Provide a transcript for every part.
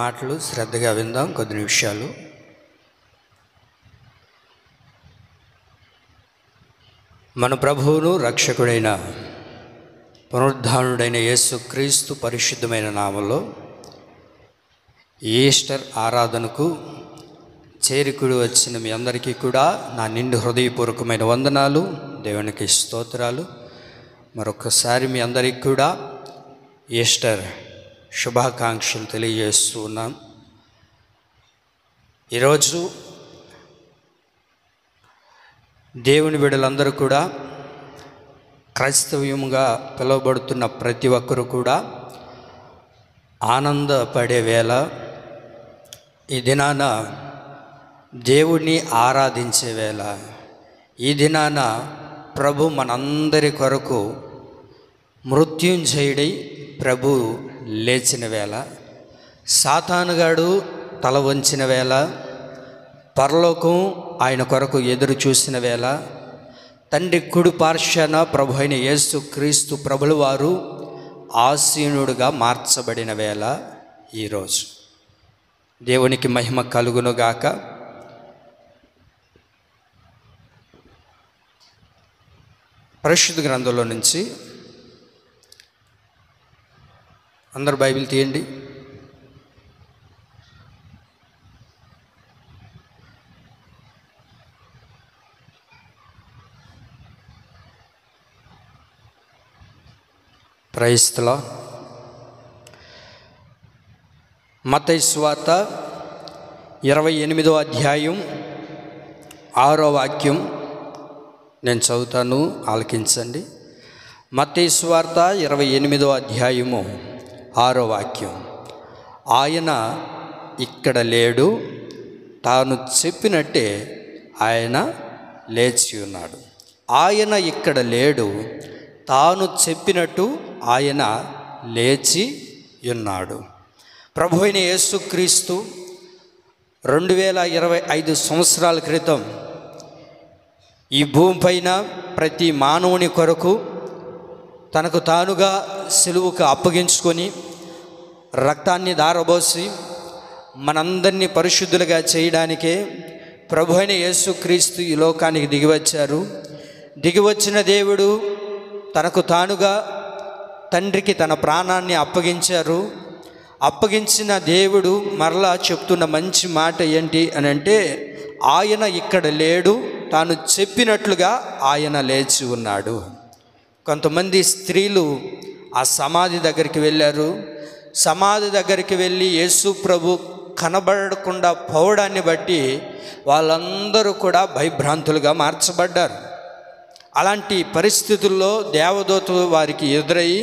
మాటలు శ్రద్ధగా విందాం కొద్ది నిమిషాలు. మన ప్రభువును రక్షకుడైన పునరుద్ధానుడైన యేసుక్రీస్తు పరిశుద్ధమైన నామంలో ఈస్టర్ ఆరాధనకు చేరికుడి వచ్చిన మీ అందరికీ కూడా నా నిండు హృదయపూర్వకమైన వందనాలు, దేవునికి స్తోత్రాలు. మరొకసారి మీ అందరికీ కూడా ఈస్టర్ శుభాకాంక్షలు తెలియజేస్తూ ఉన్నాం. ఈరోజు దేవుని బిడ్డలందరూ కూడా క్రైస్తవ్యంగా పిలువబడుతున్న ప్రతి ఒక్కరూ కూడా ఆనందపడే వేళ, ఈ దినాన దేవుణ్ణి ఆరాధించే వేళ, ఈ దినాన ప్రభు మనందరి కొరకు మృత్యుంజయుడై ప్రభు లేచిన వేళ, సాతానుగాడు తల వంచిన వేళ, పరలోకం ఆయన కొరకు ఎదురు చూసిన వేళ, తండ్రి కుడి పార్శ్వన ప్రభు అయిన యేసుక్రీస్తు ప్రభుల వారు ఆసీనుడుగా మార్చబడిన వేళ ఈరోజు. దేవునికి మహిమ కలుగునుగాక. పరిశుద్ధ గ్రంథంలో నుంచి అందరు బైబిల్ తీయండి. Praise the Lord. మత్తయి సువార్త 28వ అధ్యాయం 6వ వాక్యం నేను చదువుతాను, ఆలకించండి. మత్తయి సువార్త 28వ అధ్యాయము 6వ వాక్యం. ఆయన ఇక్కడ లేడు, తాను చెప్పినట్టే ఆయన లేచి ఉన్నాడు. ఆయన ఇక్కడ లేడు, తాను చెప్పినట్టు ఆయన లేచి ఉన్నాడు. ప్రభు అయిన యేసుక్రీస్తు 2025 సంవత్సరాల క్రితం ఈ భూమిపైన ప్రతి మానవుని కొరకు తనకు తానుగా సిలువకు అప్పగించుకొని రక్తాన్ని ధారబోసి మనందరినీ పరిశుద్ధులుగా చేయడానికే ప్రభు అయిన యేసుక్రీస్తు ఈ లోకానికి దిగివచ్చారు. దిగివచ్చిన దేవుడు తనకు తానుగా తండ్రికి తన ప్రాణాన్ని అప్పగించారు. అప్పగించిన దేవుడు మరలా చెప్తున్న మంచి మాట ఏంటి అని అంటే, ఆయన ఇక్కడ లేడు, తాను చెప్పినట్లుగా ఆయన లేచి ఉన్నాడు. కొంతమంది స్త్రీలు ఆ సమాధి దగ్గరికి వెళ్ళారు. సమాధి దగ్గరికి వెళ్ళి యేసు ప్రభు కనబడకుండా పోవడాన్ని బట్టి వాళ్ళందరూ కూడా భయభ్రాంతులుగా మార్చబడ్డారు. అలాంటి పరిస్థితుల్లో దేవదూత వారికి ఎదురయ్యి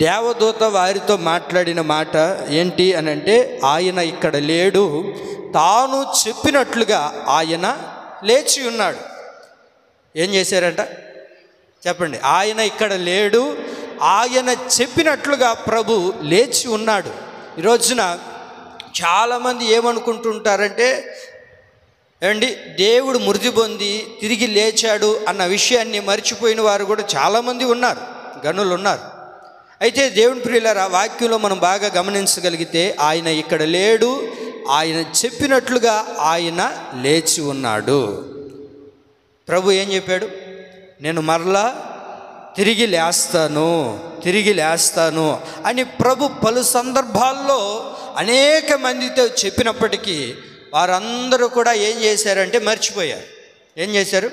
దేవదూత వారితో మాట్లాడిన మాట ఏంటి అని అంటే, ఆయన ఇక్కడ లేడు, తాను చెప్పినట్లుగా ఆయన లేచి ఉన్నాడు. ఏం చేశారంట చెప్పండి? ఆయన ఇక్కడ లేడు, ఆయన చెప్పినట్లుగా ప్రభు లేచి ఉన్నాడు. ఈ రోజున చాలామంది ఏమనుకుంటుంటారంటే, ఏమండి దేవుడు మృతి పొంది తిరిగి లేచాడు అన్న విషయాన్ని మర్చిపోయిన వారు కూడా చాలామంది ఉన్నారు, గనులు ఉన్నారు. అయితే దేవుని ప్రియులారా, వాక్యంలో మనం బాగా గమనించగలిగితే ఆయన ఇక్కడ లేడు, ఆయన చెప్పినట్లుగా ఆయన లేచి ఉన్నాడు. ప్రభు ఏం చెప్పాడు? నేను మరలా తిరిగి లేస్తాను అని ప్రభు పలు సందర్భాల్లో అనేక మందితో చెప్పినప్పటికీ వారందరూ కూడా ఏం చేశారంటే మర్చిపోయారు. ఏం చేశారు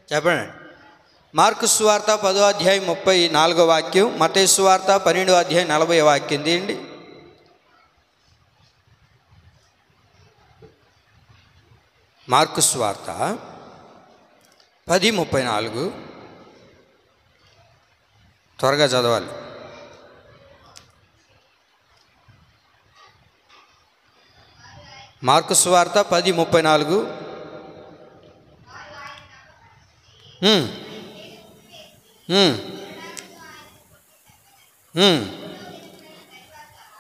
చెప్పండి? మార్కు సువార్త 10వ అధ్యాయం 34వ వాక్యం, మత్తయి సువార్త 12వ అధ్యాయం 40వ వాక్యం తీయండి. మార్కు సువార్త 10:34 త్వరగా చదవాలి. మార్కు సువార్త 10:34.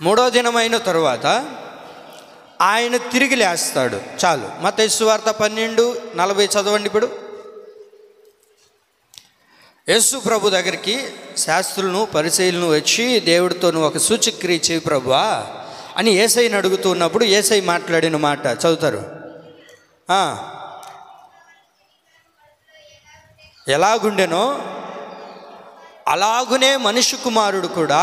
మూడో దినమైన తరువాత ఆయన తిరిగి లేస్తాడు. చాలు. మత్తయి సువార్త 12:40 చదవండి. ఇప్పుడు యేసు ప్రభు దగ్గరికి శాస్త్రులను పరిసయ్యులను వచ్చి దేవుడితో నువ్వు ఒక సూచక్రియ చేయి ప్రభువా అని యేసయ్యని అడుగుతున్నప్పుడు యేసయ్య మాట్లాడిన మాట చదువుతారు. ఎలాగుండెనో అలాగునే మనిషి కుమారుడు కూడా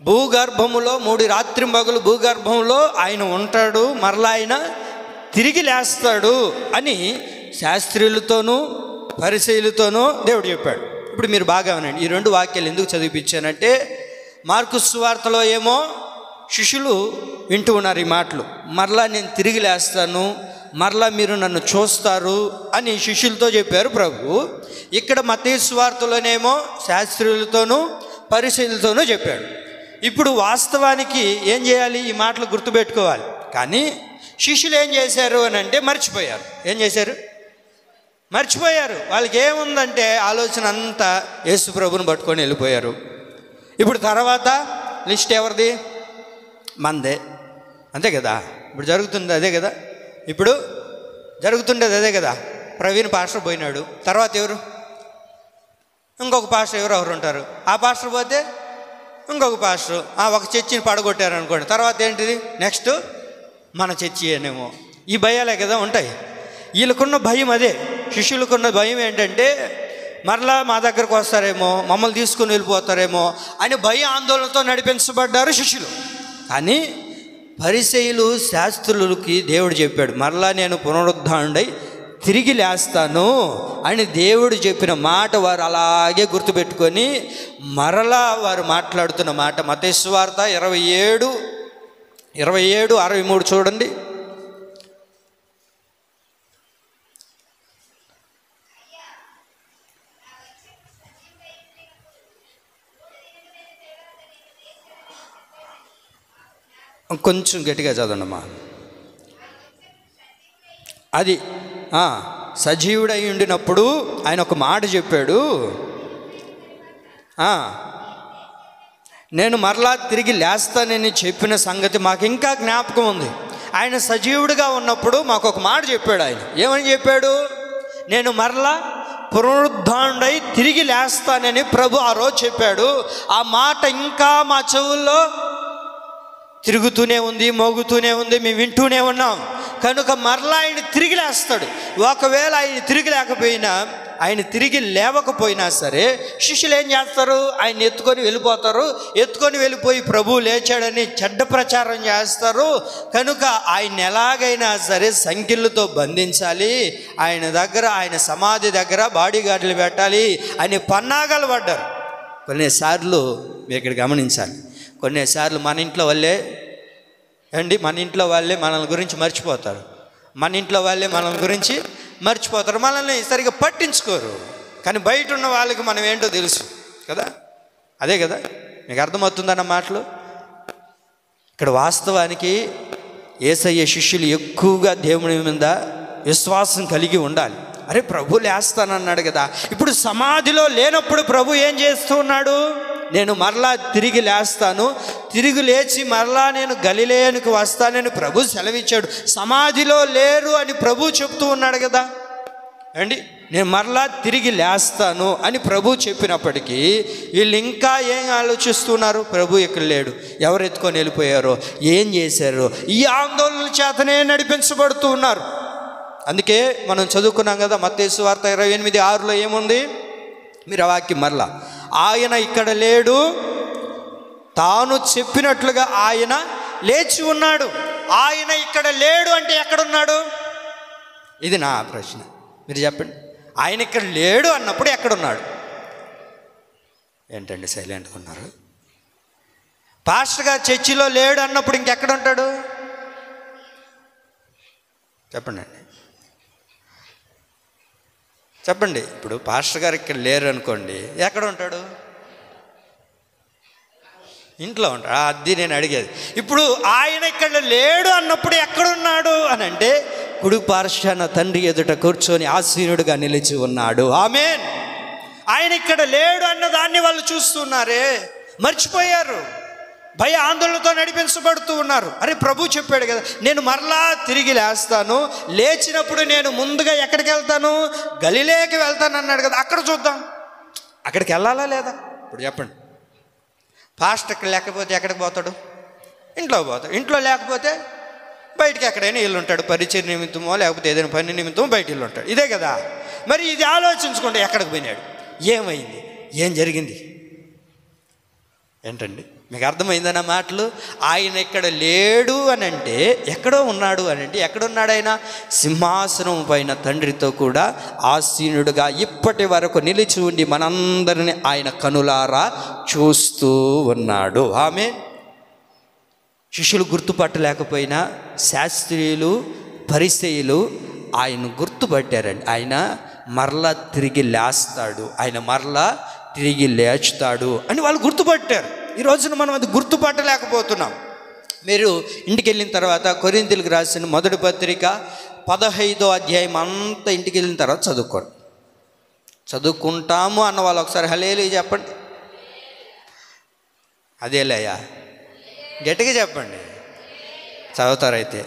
భూగర్భములో 3 రాత్రింబగలు భూగర్భంలో ఆయన ఉంటాడు, మరలా ఆయన తిరిగి లేస్తాడు అని శాస్త్రులతోనూ పరిసయ్యులతోనూ దేవుడు చెప్పాడు. ఇప్పుడు మీరు బాగా వినండి. ఈ 2 వాక్యాలు ఎందుకు చదివిపించానంటే, మార్కు సువార్తలో ఏమో శిష్యులు వింటూ ఉన్నారు ఈ మాటలు, మరలా నేను తిరిగి లేస్తాను, మరలా మీరు నన్ను చూస్తారు అని శిష్యులతో చెప్పారు ప్రభు. ఇక్కడ మత్తయి సువార్తలోనేమో శాస్త్రులతోనూ పరిసయ్యులతోనూ చెప్పాడు. ఇప్పుడు వాస్తవానికి ఏం చేయాలి? ఈ మాటలు గుర్తుపెట్టుకోవాలి. కానీ శిష్యులు ఏం చేశారు అని అంటే మర్చిపోయారు. ఏం చేశారు? మర్చిపోయారు. వాళ్ళకి ఏముందంటే ఆలోచన అంతా యేసు ప్రభుని పట్టుకొని వెళ్ళిపోయారు. ఇప్పుడు తర్వాత లిస్ట్ ఎవరిది? మందే. అంతే కదా, ఇప్పుడు జరుగుతుంది అదే కదా, ఇప్పుడు జరుగుతుండేది అదే కదా. ప్రవీణ్ పాస్టర్ పోయినాడు, తర్వాత ఎవరు? ఇంకొక పాస్టర్ ఎవరు ఉంటారు. ఆ పాస్టర్ పోతే ఇంకొక పాస్టర్. ఒక చర్చిని పడగొట్టారు అనుకోండి, తర్వాత ఏంటిది? నెక్స్ట్ మన చర్చి అనేమో. ఈ భయాలే కదా ఉంటాయి. వీళ్ళకున్న భయం అదే. శిష్యులకున్న భయం ఏంటంటే మరలా మా దగ్గరకు వస్తారేమో, మమ్మల్ని తీసుకుని వెళ్ళిపోతారేమో అని భయ ఆందోళనతో నడిపించబడ్డారు శిష్యులు. కానీ పరిసయ్యులు శాస్త్రులకి దేవుడు చెప్పాడు, మరలా నేను పునరుద్ధానుడై తిరిగి లేస్తాను అని దేవుడు చెప్పిన మాట వారు అలాగే గుర్తుపెట్టుకొని మరలా వారు మాట్లాడుతున్న మాట మత్తయి సువార్త 27:63 చూడండి. కొంచెం గట్టిగా చదవండమ్మా. అది సజీవుడై ఉండినప్పుడు ఆయన ఒక మాట చెప్పాడు, నేను మరలా తిరిగి లేస్తానని చెప్పిన సంగతి మాకు ఇంకా జ్ఞాపకం ఉంది. ఆయన సజీవుడిగా ఉన్నప్పుడు మాకు ఒక మాట చెప్పాడు. ఆయన ఏమని చెప్పాడు? నేను మరలా పునరుద్ధానుడై తిరిగి లేస్తానని ప్రభు ఆ రోజు చెప్పాడు. ఆ మాట ఇంకా మా చెవుల్లో తిరుగుతూనే ఉంది, మోగుతూనే ఉంది, మేము వింటూనే ఉన్నాం. కనుక మరలా ఆయన తిరిగి లేస్తాడు. ఒకవేళ ఆయన తిరిగి లేకపోయినా, ఆయన తిరిగి లేవకపోయినా సరే శిష్యులు ఏం చేస్తారు? ఆయన ఎత్తుకొని వెళ్ళిపోతారు. ఎత్తుకొని వెళ్ళిపోయి ప్రభు లేచాడని చెడ్డ ప్రచారం చేస్తారు. కనుక ఆయన ఎలాగైనా సరే సంఖ్యలతో బంధించాలి, ఆయన దగ్గర, ఆయన సమాధి దగ్గర బాడీ గార్డులు పెట్టాలి అని పన్నాగాలు పడ్డారు. కొన్నిసార్లు మీరు ఇక్కడ గమనించాలి, కొన్నిసార్లు మన ఇంట్లో వాళ్ళే మన ఇంట్లో వాళ్ళే మనల్ని గురించి మర్చిపోతారు. మన ఇంట్లో వాళ్ళే మనల్ని గురించి మర్చిపోతారు, మనల్ని సరిగ్గా పట్టించుకోరు. కానీ బయట ఉన్న వాళ్ళకి మనం ఏంటో తెలుసు కదా. అదే కదా, మీకు అర్థమవుతుందన్న మాటలు. ఇక్కడ వాస్తవానికి యేసయ్య శిష్యులు ఎక్కువగా దేవుని మీద విశ్వాసం కలిగి ఉండాలి. అరే ప్రభు లేస్తానన్నాడు కదా. ఇప్పుడు సమాధిలో లేనప్పుడు ప్రభు ఏం చేస్తూ ఉన్నాడు? నేను మరలా తిరిగి లేస్తాను, తిరిగి లేచి మరలా నేను గలిలయకి వస్తానని ప్రభు సెలవిచ్చాడు. సమాధిలో లేరు అని ప్రభు చెప్తూ ఉన్నాడు కదా. నేను మరలా తిరిగి లేస్తాను అని ప్రభు చెప్పినప్పటికీ వీళ్ళు ఇంకా ఏం ఆలోచిస్తున్నారు? ప్రభు ఇక్కడ లేడు, ఎవరు ఎత్తుకొని వెళ్ళిపోయారో, ఏం చేశారో, ఈ ఆందోళన చేతనే నడిపించబడుతూ ఉన్నారు. అందుకే మనం చదువుకున్నాం కదా మత్తయి సువార్త 28:6 ఏముంది? మీరు ఆ వాక్యం మరలా, ఆయన ఇక్కడ లేడు, తాను చెప్పినట్లుగా ఆయన లేచి ఉన్నాడు. ఆయన ఇక్కడ లేడు అంటే ఎక్కడున్నాడు? ఇది నా ప్రశ్న, మీరు చెప్పండి. ఆయన ఇక్కడ లేడు అన్నప్పుడు ఎక్కడున్నాడు? ఏంటండి సైలెంట్గా ఉన్నారు? పాస్టర్ గారు చర్చిలో లేడు అన్నప్పుడు ఇంకెక్కడ ఉంటాడు? చెప్పండి అండి, చెప్పండి. ఇప్పుడు పాస్టర్ గారు ఇక్కడ లేరు అనుకోండి, ఎక్కడ ఉంటాడు? ఇంట్లో ఉంటాడు. అది నేను అడిగేది. ఇప్పుడు ఆయన ఇక్కడ లేడు అన్నప్పుడు ఎక్కడున్నాడు అని అంటే కుడి పార్శ్వాన తండ్రి ఎదుట కూర్చొని ఆసీనుడిగా నిలిచి ఉన్నాడు. ఆమేన్. ఆయన ఇక్కడ లేడు అన్న దాన్ని వాళ్ళు చూస్తున్నారే, మర్చిపోయారు. భయ ఆందోళనతో నడిపించబడుతూ ఉన్నారు. అరే ప్రభు చెప్పాడు కదా, నేను మరలా తిరిగి లేస్తాను, లేచినప్పుడు నేను ముందుగా ఎక్కడికి వెళ్తాను? గలిలేకి వెళ్తాను అన్నాడు కదా. అక్కడ చూద్దాం, అక్కడికి వెళ్ళాలా లేదా? ఇప్పుడు చెప్పండి. పాస్టర్ లేకపోతే ఎక్కడికి పోతాడు? ఇంట్లోకి పోతాడు. ఇంట్లో లేకపోతే బయటికి ఎక్కడైనా ఇల్లు ఉంటాడు, పరిచయ నిమిత్తమో లేకపోతే ఏదైనా పని నిమిత్తమో బయట ఇల్లు ఉంటాడు. ఇదే కదా. మరి ఇది ఆలోచించుకుంటే ఎక్కడికి పోయినాడు, ఏమైంది, ఏం జరిగింది ఏంటండి? మీకు అర్థమైందన్న మాటలు? ఆయన ఇక్కడ లేడు అని అంటే ఎక్కడో ఉన్నాడు అని అంటే ఎక్కడున్నాడు? ఆయన సింహాసనం పైన తండ్రితో కూడా ఆసీనుడుగా ఇప్పటి వరకు నిలిచి ఉండి మనందరిని ఆయన కనులారా చూస్తూ ఉన్నాడు. ఆమె శిష్యులు గుర్తుపట్టలేకపోయినా శాస్త్రీయులు పరిసయ్యులు ఆయన గుర్తుపట్టారండి. ఆయన మరలా తిరిగి లేస్తాడు, ఆయన మరలా తిరిగి లేచుతాడు అని వాళ్ళు గుర్తుపట్టారు. ఈ రోజున మనం అది గుర్తుపట్టలేకపోతున్నాం. మీరు ఇంటికి వెళ్ళిన తర్వాత కొరింథీయులకు రాసిన మొదటి పత్రిక 15వ అధ్యాయం అంతా ఇంటికి వెళ్ళిన తర్వాత చదువుకోండి. చదువుకుంటాము అన్న వాళ్ళు ఒకసారి హల్లెలూయా చెప్పండి. అదేలేయా గట్టిగా చెప్పండి. చదువుతారైతే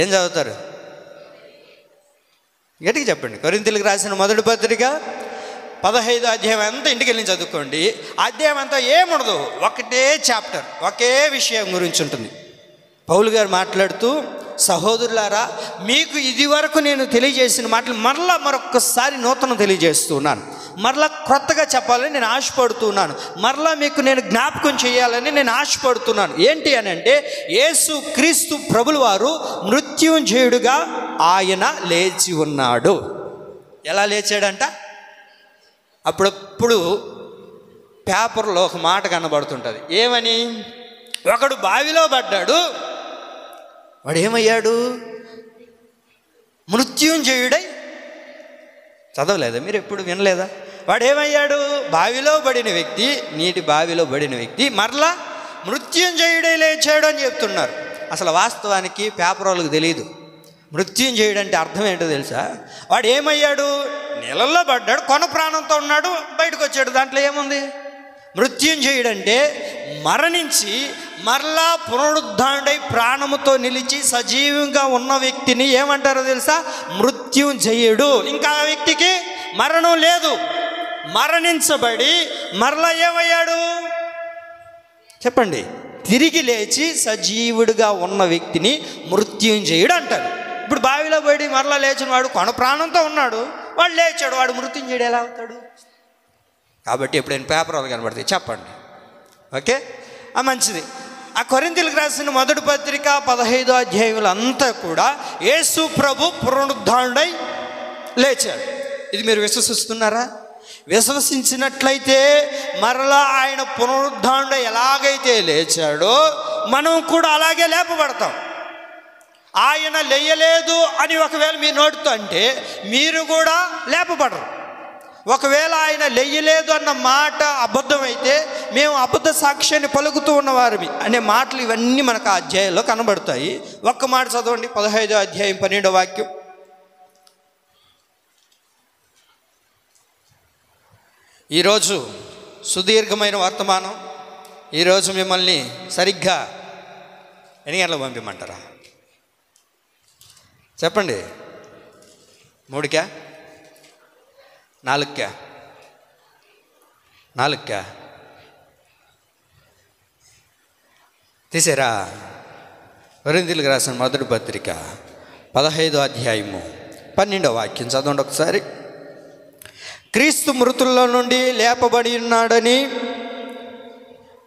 ఏం చదువుతారు? గట్టిగా చెప్పండి. కొరింథీయులకు రాసిన మొదటి పత్రిక 15వ అధ్యాయం అంతా ఇంటికి వెళ్ళి చదువుకోండి. అధ్యాయం అంతా ఏముండదు, ఒకటే చాప్టర్, ఒకే విషయం గురించి ఉంటుంది. పౌలు గారు మాట్లాడుతూ, సహోదరులారా, మీకు ఇది వరకు నేను తెలియజేసిన మాటలు మరలా మరొకసారి నూతనం తెలియజేస్తున్నాను. మరలా కొత్తగా చెప్పాలని నేను ఆశపడుతున్నాను. మరలా మీకు నేను జ్ఞాపకం చేయాలని నేను ఆశపడుతున్నాను. ఏంటి అని అంటే, యేసు క్రీస్తు ప్రభుల వారు మృత్యుంజయుడుగా ఆయన లేచి ఉన్నాడు. ఎలా లేచాడంట? అప్పుడప్పుడు పేపర్లో ఒక మాట కనబడుతుంటుంది. ఏమని? ఒకడు బావిలో పడ్డాడు, వాడు ఏమయ్యాడు? మృత్యుంజయుడై. చదవలేదా మీరు? ఎప్పుడు వినలేదా? వాడు ఏమయ్యాడు? బావిలో పడిన వ్యక్తి, నీటి బావిలో పడిన వ్యక్తి మరలా మృత్యుంజయుడై లేచాడు అని చెప్తున్నారు. అసలు వాస్తవానికి పేపర్ వాళ్ళకి తెలియదు మృత్యుంజయుడు అంటే అర్థం ఏంటో తెలుసా? వాడు ఏమయ్యాడు? నీళ్ళల్లో పడ్డాడు, కొన ప్రాణంతో ఉన్నాడు, బయటకు వచ్చాడు. దాంట్లో ఏముంది? మృత్యుంజయుడు అంటే మరణించి మరలా పునరుద్ధానుడై ప్రాణముతో నిలిచి సజీవంగా ఉన్న వ్యక్తిని ఏమంటారో తెలుసా? మృత్యుంజయుడు. ఇంకా ఆ వ్యక్తికి మరణం లేదు. మరణించబడి మరలా ఏమయ్యాడు చెప్పండి? తిరిగి లేచి సజీవుడిగా ఉన్న వ్యక్తిని మృత్యుంజయుడు అంటారు. ఇప్పుడు బావిలో పడి మరలా లేచిన వాడు కొన ప్రాణంతో ఉన్నాడు, వాడు లేచాడు, వాడు మృత్యుంజయుడు ఎలా అవుతాడు? కాబట్టి ఎప్పుడైనా పేపర్ వాళ్ళు కనబడతాయి చెప్పండి. ఓకే, మంచిది. ఆ కొరింథీయులకు రాసిన మొదటి పత్రిక 15వ అధ్యాయంలో అంతా కూడా యేసు ప్రభు పునరుద్ధానుడై లేచాడు. ఇది మీరు విశ్వసిస్తున్నారా? విశ్వసించినట్లయితే మరలా ఆయన పునరుద్ధానుడై ఎలాగైతే లేచాడో మనం కూడా అలాగే లేపబడతాం. ఆయన లేయలేదు అని ఒకవేళ మీ నోటితో అంటే మీరు కూడా లేపబడరు. ఒకవేళ ఆయన లేయలేదు అన్న మాట అబద్ధమైతే మేము అబద్ధ సాక్ష్యాన్ని పలుకుతూ ఉన్నవారిమి అనే మాటలు ఇవన్నీ మనకు ఆ అధ్యాయంలో కనబడతాయి. ఒక్క మాట చదవండి, 15వ అధ్యాయం 12వ వాక్యం. ఈరోజు సుదీర్ఘమైన వర్తమానం. ఈరోజు మిమ్మల్ని సరిగ్గా ఎన్ని గంటలకు పంపించమంటారా చెప్పండి? 3కా 4కా 4కా తీసారా? కొరింథీయులకు రాసిన మొదటి పత్రిక 15వ అధ్యాయము 12వ వాక్యం చదవండి ఒకసారి. క్రీస్తు మృతుల్లో నుండి లేపబడి ఉన్నాడని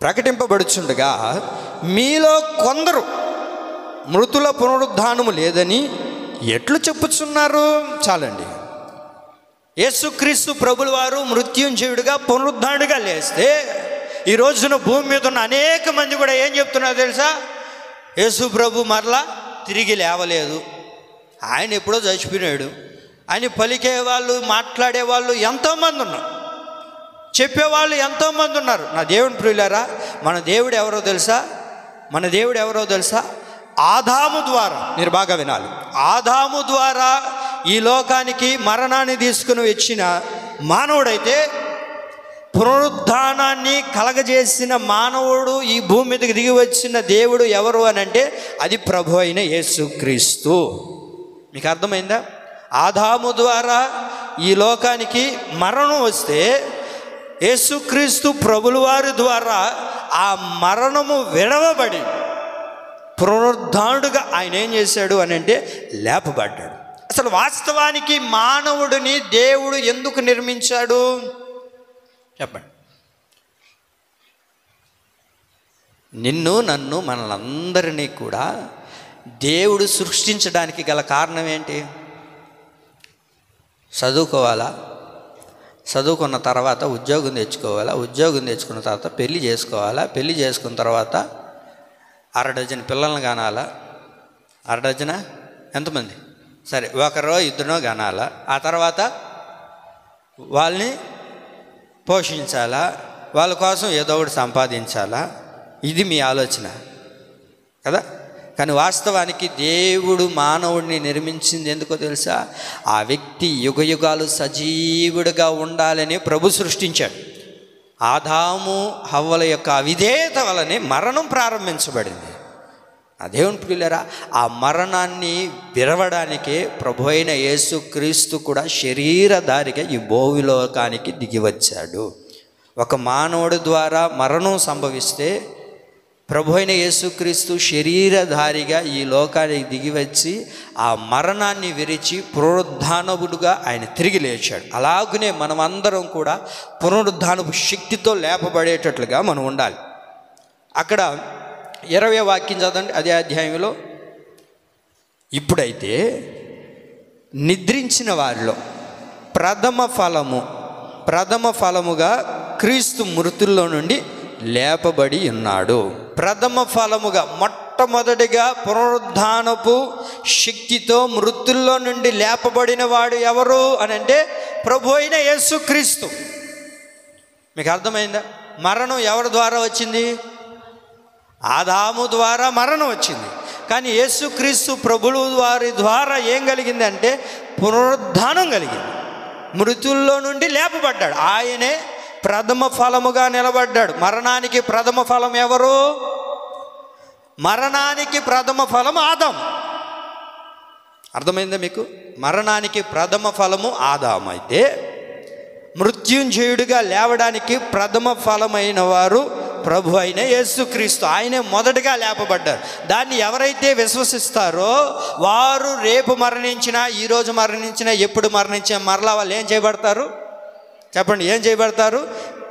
ప్రకటింపబడుచుండగా మీలో కొందరు మృతుల పునరుద్ధానము లేదని ఎట్లు చెప్పుచున్నారు? చాలండి. యేసుక్రీస్తు ప్రభుల వారు మృత్యుంజయుడిగా పునరుద్ధానుడిగా లేస్తే ఈ రోజున భూమి మీద ఉన్న అనేక మంది కూడా ఏం చెప్తున్నారు తెలుసా? యేసు ప్రభు మరలా తిరిగి లేవలేదు, ఆయన ఎప్పుడో చచ్చిపోయినాడు అని పలికేవాళ్ళు, మాట్లాడేవాళ్ళు ఎంతోమంది ఉన్నారు, చెప్పేవాళ్ళు ఎంతోమంది ఉన్నారు. నా దేవుని ప్రియులారా, మన దేవుడు ఎవరో తెలుసా? మన దేవుడు ఎవరో తెలుసా? ఆదాము ద్వారా, మీరు బాగా వినాలి, ఆదాము ద్వారా ఈ లోకానికి మరణాన్ని తీసుకుని వచ్చిన మానవుడైతే పునరుద్ధానాన్ని కలగజేసిన మానవుడు ఈ భూమి మీదకి దిగి వచ్చిన దేవుడు ఎవరు అని అంటే అది ప్రభు అయిన యేసుక్రీస్తు. మీకు అర్థమైందా? ఆదాము ద్వారా ఈ లోకానికి మరణం వస్తే యేసుక్రీస్తు ప్రభుల వారి ద్వారా ఆ మరణము విడవబడి పునరుద్ధానుడుగా ఆయన ఏం చేశాడు అని అంటే లేపబడ్డాడు. అసలు వాస్తవానికి మానవుడిని దేవుడు ఎందుకు నిర్మించాడు చెప్పండి? నిన్ను నన్ను మనలందరినీ కూడా దేవుడు సృష్టించడానికి గల కారణం ఏంటి? చదువుకోవాలా, చదువుకున్న తర్వాత ఉద్యోగం తెచ్చుకోవాలా, ఉద్యోగం తెచ్చుకున్న తర్వాత పెళ్లి చేసుకోవాలా, పెళ్లి చేసుకున్న తర్వాత 6 డజన్ పిల్లల్ని కనాలా. 6 డజనా ఎంతమంది? సరే, ఒకరో ఇద్దరో కనాలా. ఆ తర్వాత వాళ్ళని పోషించాలా, వాళ్ళ కోసం ఏదో ఒకటి సంపాదించాలా. ఇది మీ ఆలోచన కదా? కానీ వాస్తవానికి దేవుడు మానవుడిని నిర్మించింది ఎందుకో తెలుసా? ఆ వ్యక్తి యుగయుగాలు సజీవుడిగా ఉండాలని ప్రభు సృష్టించాడు. ఆదాము హవ్వల యొక్క అవిధేయత వలనే మరణం ప్రారంభించబడింది. ఆ దేవుని ప్రియులారా, ఆ మరణాన్ని విరవడానికే ప్రభు అయిన యేసుక్రీస్తు కూడా శరీరధారిగా ఈ భూలోకానికి దిగి వచ్చాడు. ఒక మానవుడి ద్వారా మరణం సంభవిస్తే ప్రభు అయిన యేసుక్రీస్తు శరీరధారిగా ఈ లోకానికి దిగి వచ్చి ఆ మరణాన్ని విరిచి పునరుద్ధానవుడుగా ఆయన తిరిగి లేచాడు. అలాగనే మనమందరం కూడా పునరుద్ధానపు శక్తితో లేపబడేటట్లుగా మనం ఉండాలి. అక్కడ 20వ వాక్యం చదవండి, అదే అధ్యాయంలో. ఇప్పుడైతే నిద్రించిన వారిలో ప్రథమ ఫలముగా క్రీస్తు మృతుల్లో నుండి లేపబడి ఉన్నాడు. ప్రథమ ఫలముగా, మొట్టమొదటిగా పునరుద్ధానపు శక్తితో మృతుల్లో నుండి లేపబడిన వాడు ఎవరు అని అంటే ప్రభు అయిన యేసుక్రీస్తు. మీకు అర్థమైందా? మరణం ఎవరి ద్వారా వచ్చింది? ఆదాము ద్వారా మరణం వచ్చింది. కానీ యేసుక్రీస్తు ప్రభువు వారి ద్వారా ఏం కలిగింది అంటే పునరుద్ధానం కలిగింది. మృతుల్లో నుండి లేపబడ్డాడు. ఆయనే ప్రథమ ఫలముగా నిలబడ్డాడు. మరణానికి ప్రథమ ఫలం ఎవరు? మరణానికి ప్రథమ ఫలం ఆదాము. అర్థమైందా మీకు? మరణానికి ప్రథమ ఫలము ఆదాము అయితే మృత్యుంజయుడిగా లేవడానికి ప్రథమ ఫలమైన వారు ప్రభు అయిన యేసుక్రీస్తు. ఆయనే మొదటగా లేపబడ్డారు. దాన్ని ఎవరైతే విశ్వసిస్తారో వారు రేపు మరణించినా, ఈరోజు మరణించినా, ఎప్పుడు మరణించినా మరలా వాళ్ళు ఏం చేయబడతారు చెప్పండి? ఏం చేయబడతారు?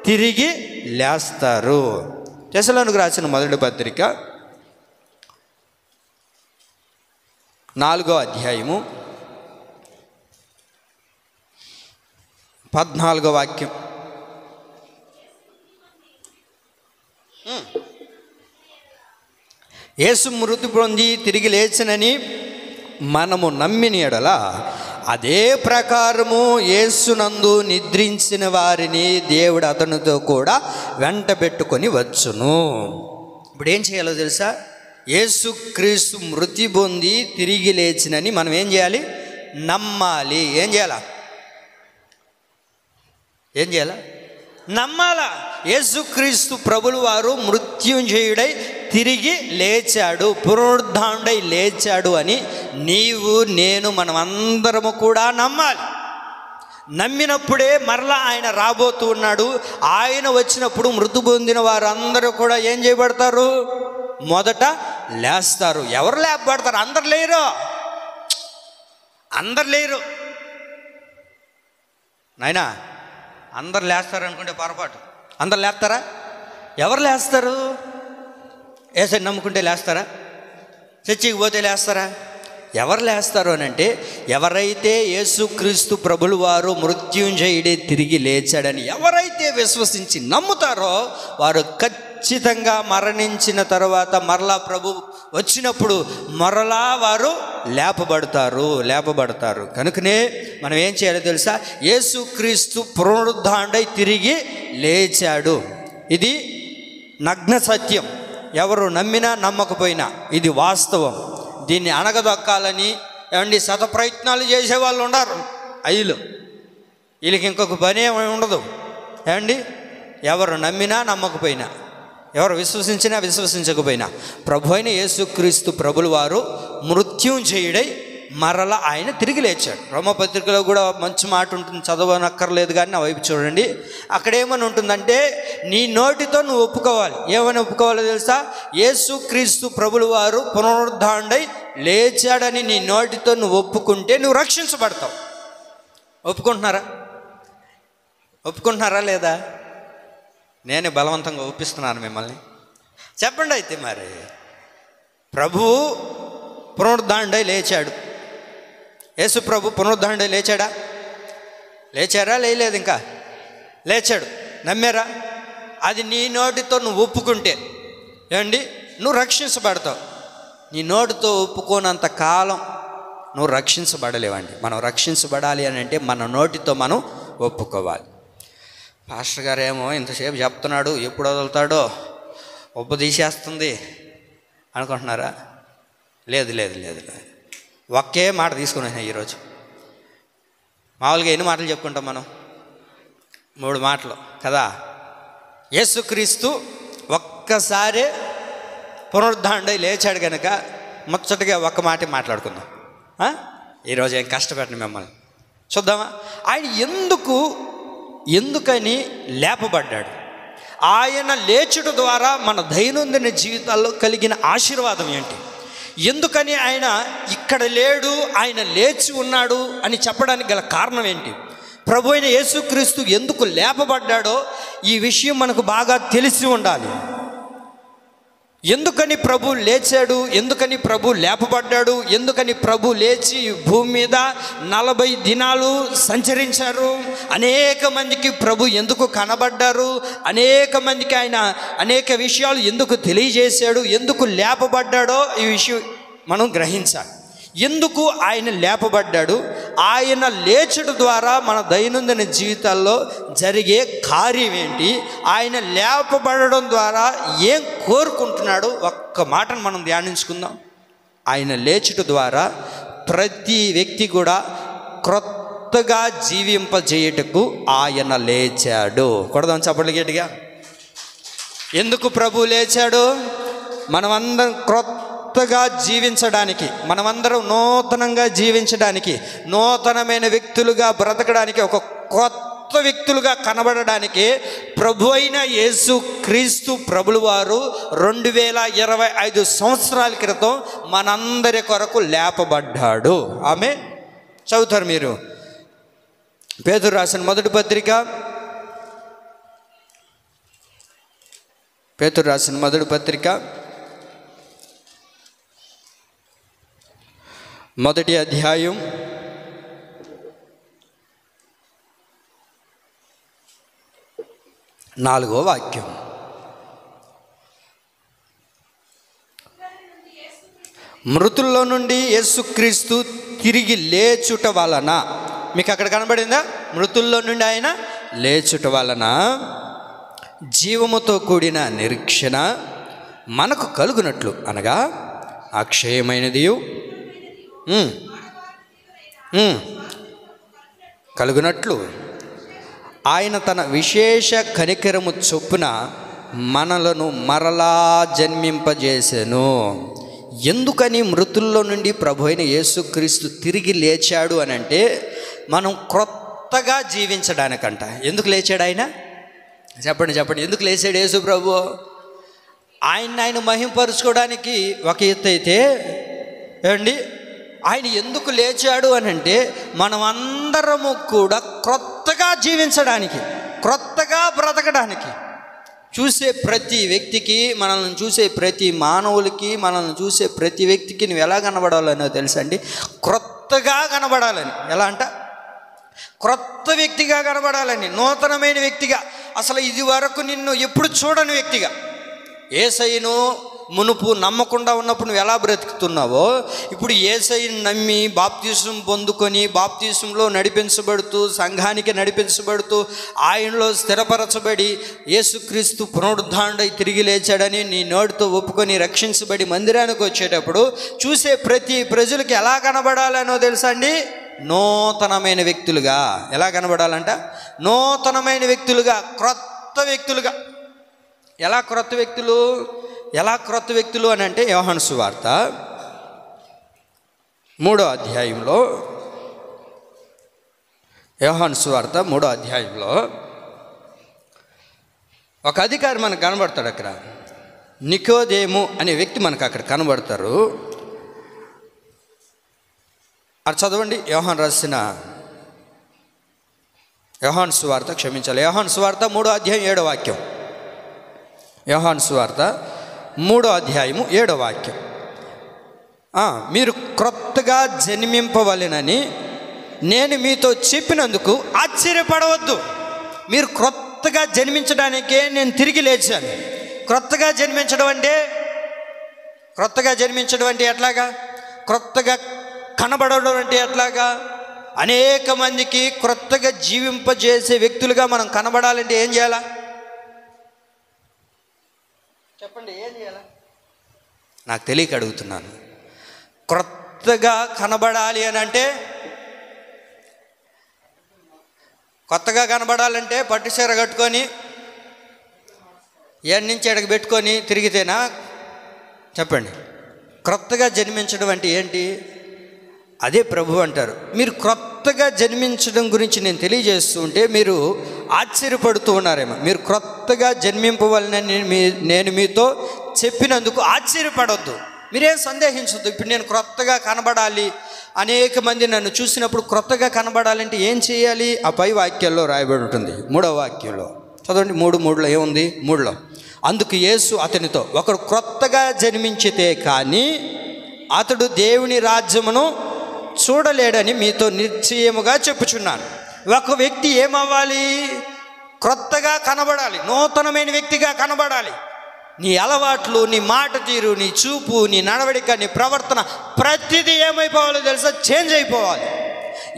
తిరిగి లేస్తారు. తెస్సలోనికీయులకు రాసిన మొదటి పత్రిక 4వ అధ్యాయము 14వ వాక్యం. యేసు మృతి పొంది తిరిగి లేచినని మనము నమ్మిన యెడల అదే ప్రకారము యేసునందు నిద్రించిన వారిని దేవుడు అతనితో కూడా వెంట పెట్టుకొని వచ్చును. ఇప్పుడు ఏం చేయాలో తెలుసా? యేసుక్రీస్తు మృతి పొంది తిరిగి లేచినని మనం ఏం చేయాలి? నమ్మాలి. ఏం చేయాలా? నమ్మాలా? యేసుక్రీస్తు ప్రభులు వారు మృత్యుంజయుడై తిరిగి లేచాడు, పునరుద్ధానుడై లేచాడు అని నీవు నేను మనమందరము కూడా నమ్మాలి. నమ్మినప్పుడే మరలా ఆయన రాబోతూ ఉన్నాడు. ఆయన వచ్చినప్పుడు మృతి పొందిన వారందరూ కూడా ఏం చేయబడతారు? మొదట లేస్తారు. ఎవరు లేపబడతారు? అందరు లేరు నాయనా. అందరు లేస్తారు అనుకుంటే పొరపాటు. అందరు లేస్తారా? ఎవరు లేస్తారు? యేసుని నమ్ముకుంటే లేస్తారా? చర్చికి పోతే లేస్తారా? ఎవరు లేస్తారు అని అంటే ఎవరైతే యేసుక్రీస్తు ప్రభులు వారు మృత్యుంజయుడే తిరిగి లేచాడని ఎవరైతే విశ్వసించి నమ్ముతారో వారు ఖచ్చితంగా మరణించిన తర్వాత మరలా ప్రభు వచ్చినప్పుడు మరలా వారు లేపబడతారు. కనుకనే మనం ఏం చేయాలో తెలుసా? యేసుక్రీస్తు పునరుద్ధానుడై తిరిగి లేచాడు. ఇది నగ్న సత్యం. ఎవరు నమ్మినా నమ్మకపోయినా ఇది వాస్తవం. దీన్ని అణగదొక్కాలని ఏమండి శత ప్రయత్నాలు చేసేవాళ్ళు ఉన్నారు. వీళ్ళకి ఇంకొక పని ఏమి ఉండదు. ఏమండి ఎవరు నమ్మినా నమ్మకపోయినా, ఎవరు విశ్వసించినా విశ్వసించకపోయినా ప్రభు అయిన యేసుక్రీస్తు ప్రభులు వారు మృత్యుంజయుడై మరల ఆయన తిరిగి లేచాడు. రోమపత్రికలో కూడా మంచి మాట ఉంటుంది, చదవనక్కర్లేదు కానీ నా వైపు చూడండి. అక్కడ ఏమని ఉంటుందంటే, నీ నోటితో నువ్వు ఒప్పుకోవాలి. ఏమని ఒప్పుకోవాలో తెలుసా? యేసుక్రీస్తు ప్రభులు వారు పునరుద్ధారుడై లేచాడని నీ నోటితో నువ్వు ఒప్పుకుంటే నువ్వు రక్షించబడతావు. ఒప్పుకుంటున్నారా లేదా? నేనే బలవంతంగా ఒప్పిస్తున్నాను మిమ్మల్ని. చెప్పండి అయితే మరి, ప్రభువు పునరుద్ధారుడై లేచాడు. యేసు ప్రభు పునరుద్ధారుడై లేచారా? లేయలేదు, ఇంకా లేచాడు. నమ్మారా? అది నీ నోటితో నువ్వు ఒప్పుకుంటే ఏమండి నువ్వు రక్షించబడతావు. నీ నోటితో ఒప్పుకోనంత కాలం నువ్వు రక్షించబడలేవండి. మనం రక్షించబడాలి అని అంటే మన నోటితో మనం ఒప్పుకోవాలి. పాస్టర్ గారు ఏమో ఇంతసేపు చెప్తున్నాడు, ఎప్పుడు వదులుతాడో, ఒప్పు తీసేస్తుంది అనుకుంటున్నారా? లేదు, ఒకే మాట తీసుకుని ఈరోజు. మామూలుగా ఎన్ని మాటలు చెప్పుకుంటాం మనం? 3 మాటలు కదా. యేసుక్రీస్తు ఒక్కసారి పునరుద్ధారుడై లేచాడు కనుక ముచ్చటగా ఒక్క మాట మాట్లాడుకుందాం. ఈరోజు ఏం కష్టపెట్టను మిమ్మల్ని. చూద్దామా? ఆయన ఎందుకని లేపబడ్డాడు? ఆయన లేచుట ద్వారా మన దైనందిన జీవితాల్లో కలిగిన ఆశీర్వాదం ఏంటి? ఎందుకని ఆయన ఇక్కడ లేడు, ఆయన లేచి ఉన్నాడు అని చెప్పడానికి గల కారణం ఏంటి? ప్రభు అయిన యేసుక్రీస్తు ఎందుకు లేపబడ్డాడో ఈ విషయం మనకు బాగా తెలిసి ఉండాలి. ఎందుకని ప్రభు లేచాడు, ఎందుకని ప్రభు లేపబడ్డాడు, ఎందుకని ప్రభు లేచి భూమి మీద 40 దినాలు సంచరించారు, అనేక మందికి ప్రభు ఎందుకు కనబడ్డారు, అనేక మందికి ఆయన అనేక విషయాలు ఎందుకు తెలియజేశాడు, ఎందుకు లేపబడ్డాడో ఈ విషయం మనం గ్రహించాలి. ఎందుకు ఆయన లేపబడ్డాడు, ఆయన లేచడం ద్వారా మన దైనందిన జీవితాల్లో జరిగే కార్యం ఏంటి, ఆయన లేపబడడం ద్వారా ఏం కోరుకుంటున్నాడు, ఒక్క మాటను మనం ధ్యానించుకుందాం. ఆయన లేచడం ద్వారా ప్రతి వ్యక్తి కూడా క్రొత్తగా జీవింపజేయుటకు ఆయన లేచాడు. కొడదాం చప్పట్లు గట్టిగా. ఎందుకు ప్రభు లేచాడు? మనమందరం క్రొత్తగా జీవించడానికి, మనమందరం నూతనంగా జీవించడానికి, నూతనమైన వ్యక్తులుగా బ్రతకడానికి, ఒక కొత్త వ్యక్తులుగా కనబడడానికి ప్రభు అయిన యేసు క్రీస్తు ప్రభులు వారు 2025 సంవత్సరాల క్రితం మనందరి కొరకు లేపబడ్డాడు. ఆమె చదువుతారు మీరు. పేతురు రాసిన మొదటి పత్రిక మొదటి అధ్యాయం 4వ వాక్యం. మృతుల్లో నుండి యేసుక్రీస్తు తిరిగి లేచుట వలన, మీకు అక్కడ కనబడిందా? మృతుల్లో నుండి ఆయన లేచుట వలన జీవముతో కూడిన నిరీక్షణ మనకు కలుగునట్లు, అనగా అక్షయమైనదియు కలుగునట్లు ఆయన తన విశేష కనికరము చొప్పున మనలను మరలా జన్మింపజేసెను. ఎందుకని మృతుల్లో నుండి ప్రభు అయిన యేసుక్రీస్తు తిరిగి లేచాడు అని అంటే, మనం క్రొత్తగా జీవించడానికంట. ఎందుకు లేచాడు ఆయన? చెప్పండి. ఎందుకు లేచాడు యేసు ప్రభు? ఆయన మహింపరుచుకోవడానికి ఒక ఎత్తు అయితే, ఏమండి ఆయన ఎందుకు లేచాడు అని అంటే, మనం అందరము కూడా క్రొత్తగా జీవించడానికి, క్రొత్తగా బ్రతకడానికి. చూసే ప్రతి వ్యక్తికి, మనల్ని చూసే ప్రతి మానవులకి, మనల్ని చూసే ప్రతి వ్యక్తికి నువ్వు ఎలా కనబడాలనో తెలుసండి? క్రొత్తగా కనబడాలని. ఎలా అంట? క్రొత్త వ్యక్తిగా కనబడాలని, నూతనమైన వ్యక్తిగా, అసలు ఇది వరకు నిన్ను ఎప్పుడు చూడని వ్యక్తిగా. యేసయ్యను మునుపు నమ్మకుండా ఉన్నప్పుడు నువ్వు ఎలా బ్రతుకుతున్నావో, ఇప్పుడు యేసయ్యను నమ్మి బాప్తిసం పొందుకొని బాప్తిసంలో నడిపించబడుతూ, సంఘానికి నడిపించబడుతూ, ఆయనలో స్థిరపరచబడి యేసుక్రీస్తు పునరుద్ధారుడై తిరిగి లేచాడని నీ నోటితో ఒప్పుకొని రక్షించబడి మందిరానికి వచ్చేటప్పుడు చూసే ప్రతి ప్రజలకు ఎలా కనబడాలనో తెలుసా అండి? నూతనమైన వ్యక్తులుగా. ఎలా కనబడాలంట? నూతనమైన వ్యక్తులుగా, క్రొత్త వ్యక్తులుగా. ఎలా క్రొత్త వ్యక్తులు అని అంటే, యోహాను సువార్త 3వ అధ్యాయంలో, యోహాను సువార్త 3వ అధ్యాయంలో ఒక అధికారి మనకు కనబడతాడు. అక్కడ నికోదేము అనే వ్యక్తి మనకు అక్కడ కనబడతారు. అది చదవండి. యోహాను సువార్త 3వ అధ్యాయం 7వ వాక్యం. యోహాను సువార్త 3వ అధ్యాయము 7వ వాక్యం. మీరు క్రొత్తగా జన్మింపవలెనని నేను మీతో చెప్పినందుకు ఆశ్చర్యపడవద్దు. మీరు క్రొత్తగా జన్మించడానికే నేను తిరిగి లేచాను. క్రొత్తగా జన్మించడం అంటే ఎట్లాగా? క్రొత్తగా కనబడడం అంటే ఎట్లాగా? అనేక మందికి క్రొత్తగా జీవింపజేసే వ్యక్తులుగా మనం కనబడాలంటే ఏం చేయాలా? చెప్పండి, ఏం చేయాలా? నాకు తెలియక అడుగుతున్నాను. క్రొత్తగా కనబడాలి అని అంటే, కొత్తగా కనబడాలంటే పట్టు చీర కట్టుకొని ఏడు నుంచి ఎడకు పెట్టుకొని తిరిగితేనా? చెప్పండి. క్రొత్తగా జన్మించడం అంటే ఏంటి? అదే ప్రభు అంటారు. మీరు క్రొత్తగా జన్మించడం గురించి నేను తెలియజేస్తూ ఉంటే మీరు ఆశ్చర్యపడుతూ ఉన్నారేమో. మీరు క్రొత్తగా జన్మింపవాలని నేను మీతో చెప్పినందుకు ఆశ్చర్యపడొద్దు, మీరేం సందేహించొద్దు. ఇప్పుడు నేను క్రొత్తగా కనబడాలి, అనేక మంది నన్ను చూసినప్పుడు క్రొత్తగా కనబడాలంటే ఏం చేయాలి? ఆ పై వాక్యాల్లో రాయబడి ఉంటుంది. 3వ వాక్యంలో చదవండి. 3:3లో ఏముంది? 3లో, అందుకు యేసు అతనితో, ఒకడు క్రొత్తగా జన్మించితే కానీ అతడు దేవుని రాజ్యమును చూడలేడని మీతో నిశ్చయముగా చెప్పుచున్నాను. ఒక వ్యక్తి ఏమవ్వాలి? క్రొత్తగా కనబడాలి, నూతనమైన వ్యక్తిగా కనబడాలి. నీ అలవాట్లు, నీ మాట తీరు, నీ చూపు, నీ నడవడిక, నీ ప్రవర్తన ప్రతిదీ ఏమైపోవాలో తెలుసా? చేంజ్ అయిపోవాలి.